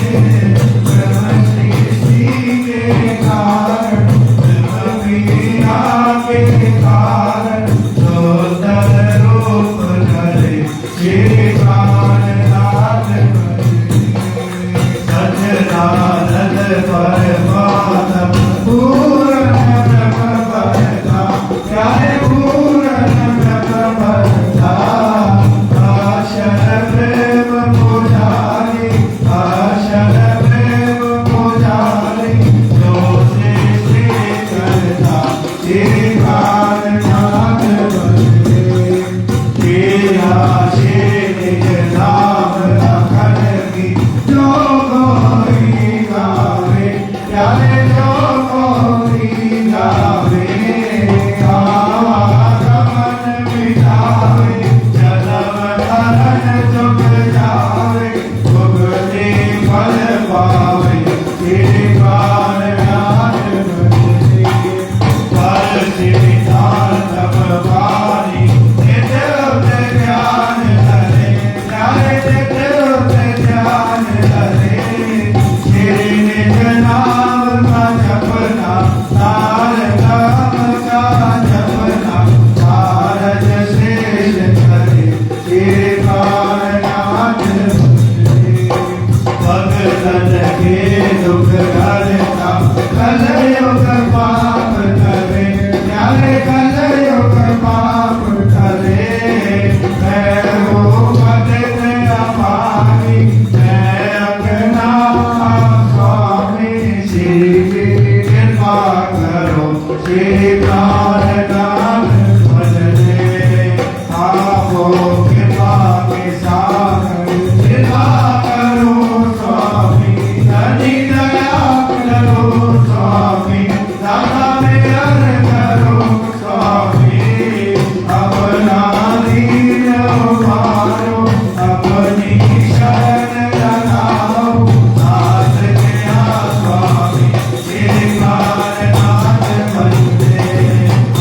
Speaker 13: ब्रह्म सृष्टि के कारण, ब्रह्म वीणा के कारण, सुंदर रूप धरे श्री प्राणनाथ सच्चिदानंद परमात्मा पूर्ण ब्रह्म परधाम, प्यारे पूर्ण ब्रह्म कृपा करो श्री प्राणनाथ भजने आपो कृपा के सागर कृपा करो स्वामी धनी दया करो स्वामी दादा मेहर करो स्वामी अपना दीन उबारो अपनी शरण लगाओ साथ गया स्वामी श्री प्राणनाथ भजने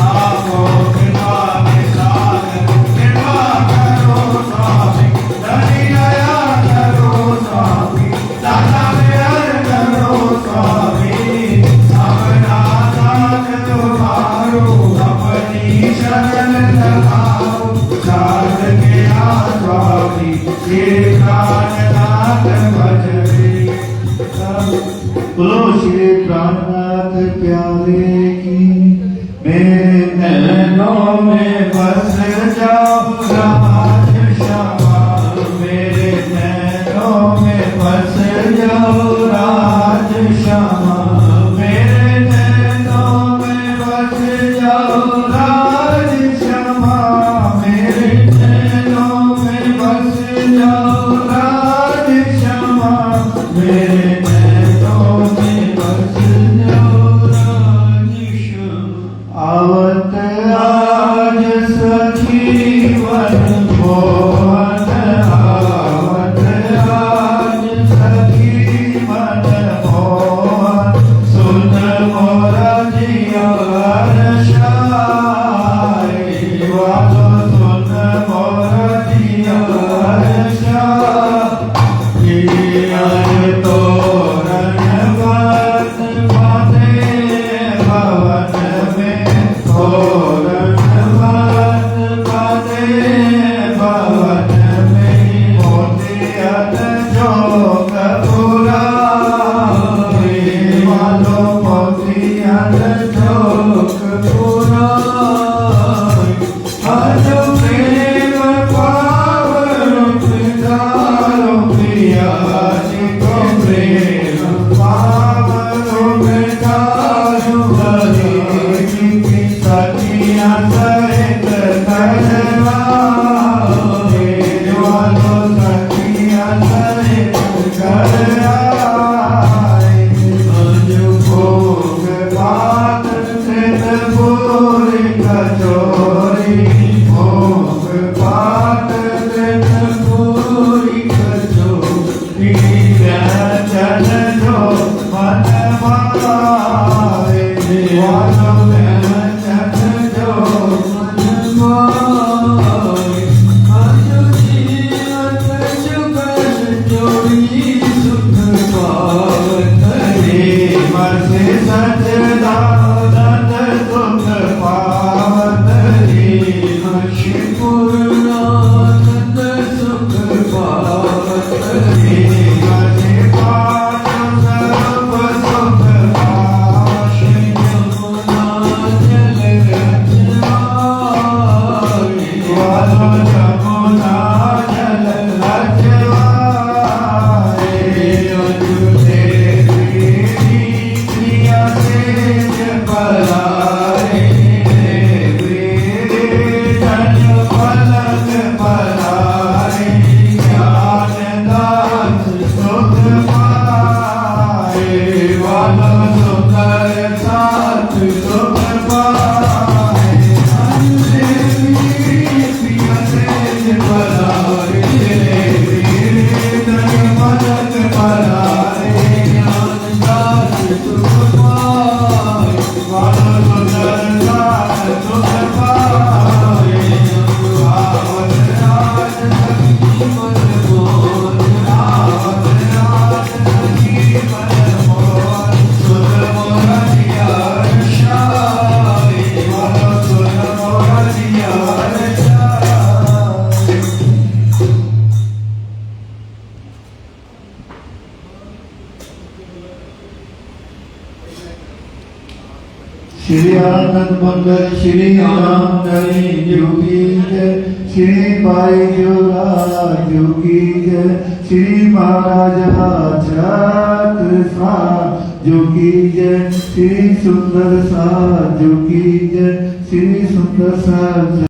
Speaker 13: आपो कृपा के सागर कृपा करो स्वामी धनी दया करो स्वामी दादा मेहर करो स्वामी अपना साथ तुम्हारो अपनी शरण लगाओ साथ गया स्वामी श्री प्राणनाथ भजने बोलो श्री प्राणनाथ प्यारे की मेरे नैनों में बस जाओ राज श्यामा मेरे नैनों में बस जाओ राज श्यामा मेरे नैनों में बस जाओ राज श्यामा मेरे नैनों में बस जाओ राज श्यामा मेरे नैनों में बस जाओ राज श्यामा आवत आज सखी वन मोहन आवत आज सखी मन मोहन सुन मोरा जिया रशाई वालो सुन मोरा जिया रशाई आए तो रणवत बाते भवन में तोरण बाते भवन में मोतियन जो कपूरा वालो मोतियन जो कपूरा आज प्रेम पावन पितारो प्रिया जी को प्रेम पावन पितारो हरि जी की सखियां सहित करवा वालो सखियां सहित करवा भोग बात पूरी कचोरी भोग बात पूरी कचोरी व्यंजन जो मन मारे वालो व्यंजन जो मन मारे आजो जीवन जुगल जोड़ी सुख पावत रे मसे सचदानंद सुख पावत रे मशि पूर्णानंद सुख पावत रे मसे पावत सर्व सुख पावत यमुना जल रचवाई वालो यमुना जल रचवाई अजुते प्रिया से परारे धन पलक परारे ज्ञान दास सुख पाए वालो सुकर साथ सुख पाए प्रिया से परारे धन पलक परारे ज्ञान दास सुख पाए वालो सुकर साथ सुख पाए आवत राज सखी मन मोहन आवत राज सखी मन मोहन सुन मोरा जिया रशाई वालो सुन मोरा जिया रशाई श्री आनंद मंगल श्री राम नरी जोगी जय श्री भाई जोरा जोगी जय श्री महाराज छात्र जो की जय, श्री सुंदर साज जो की जय, श्री सुंदर साज।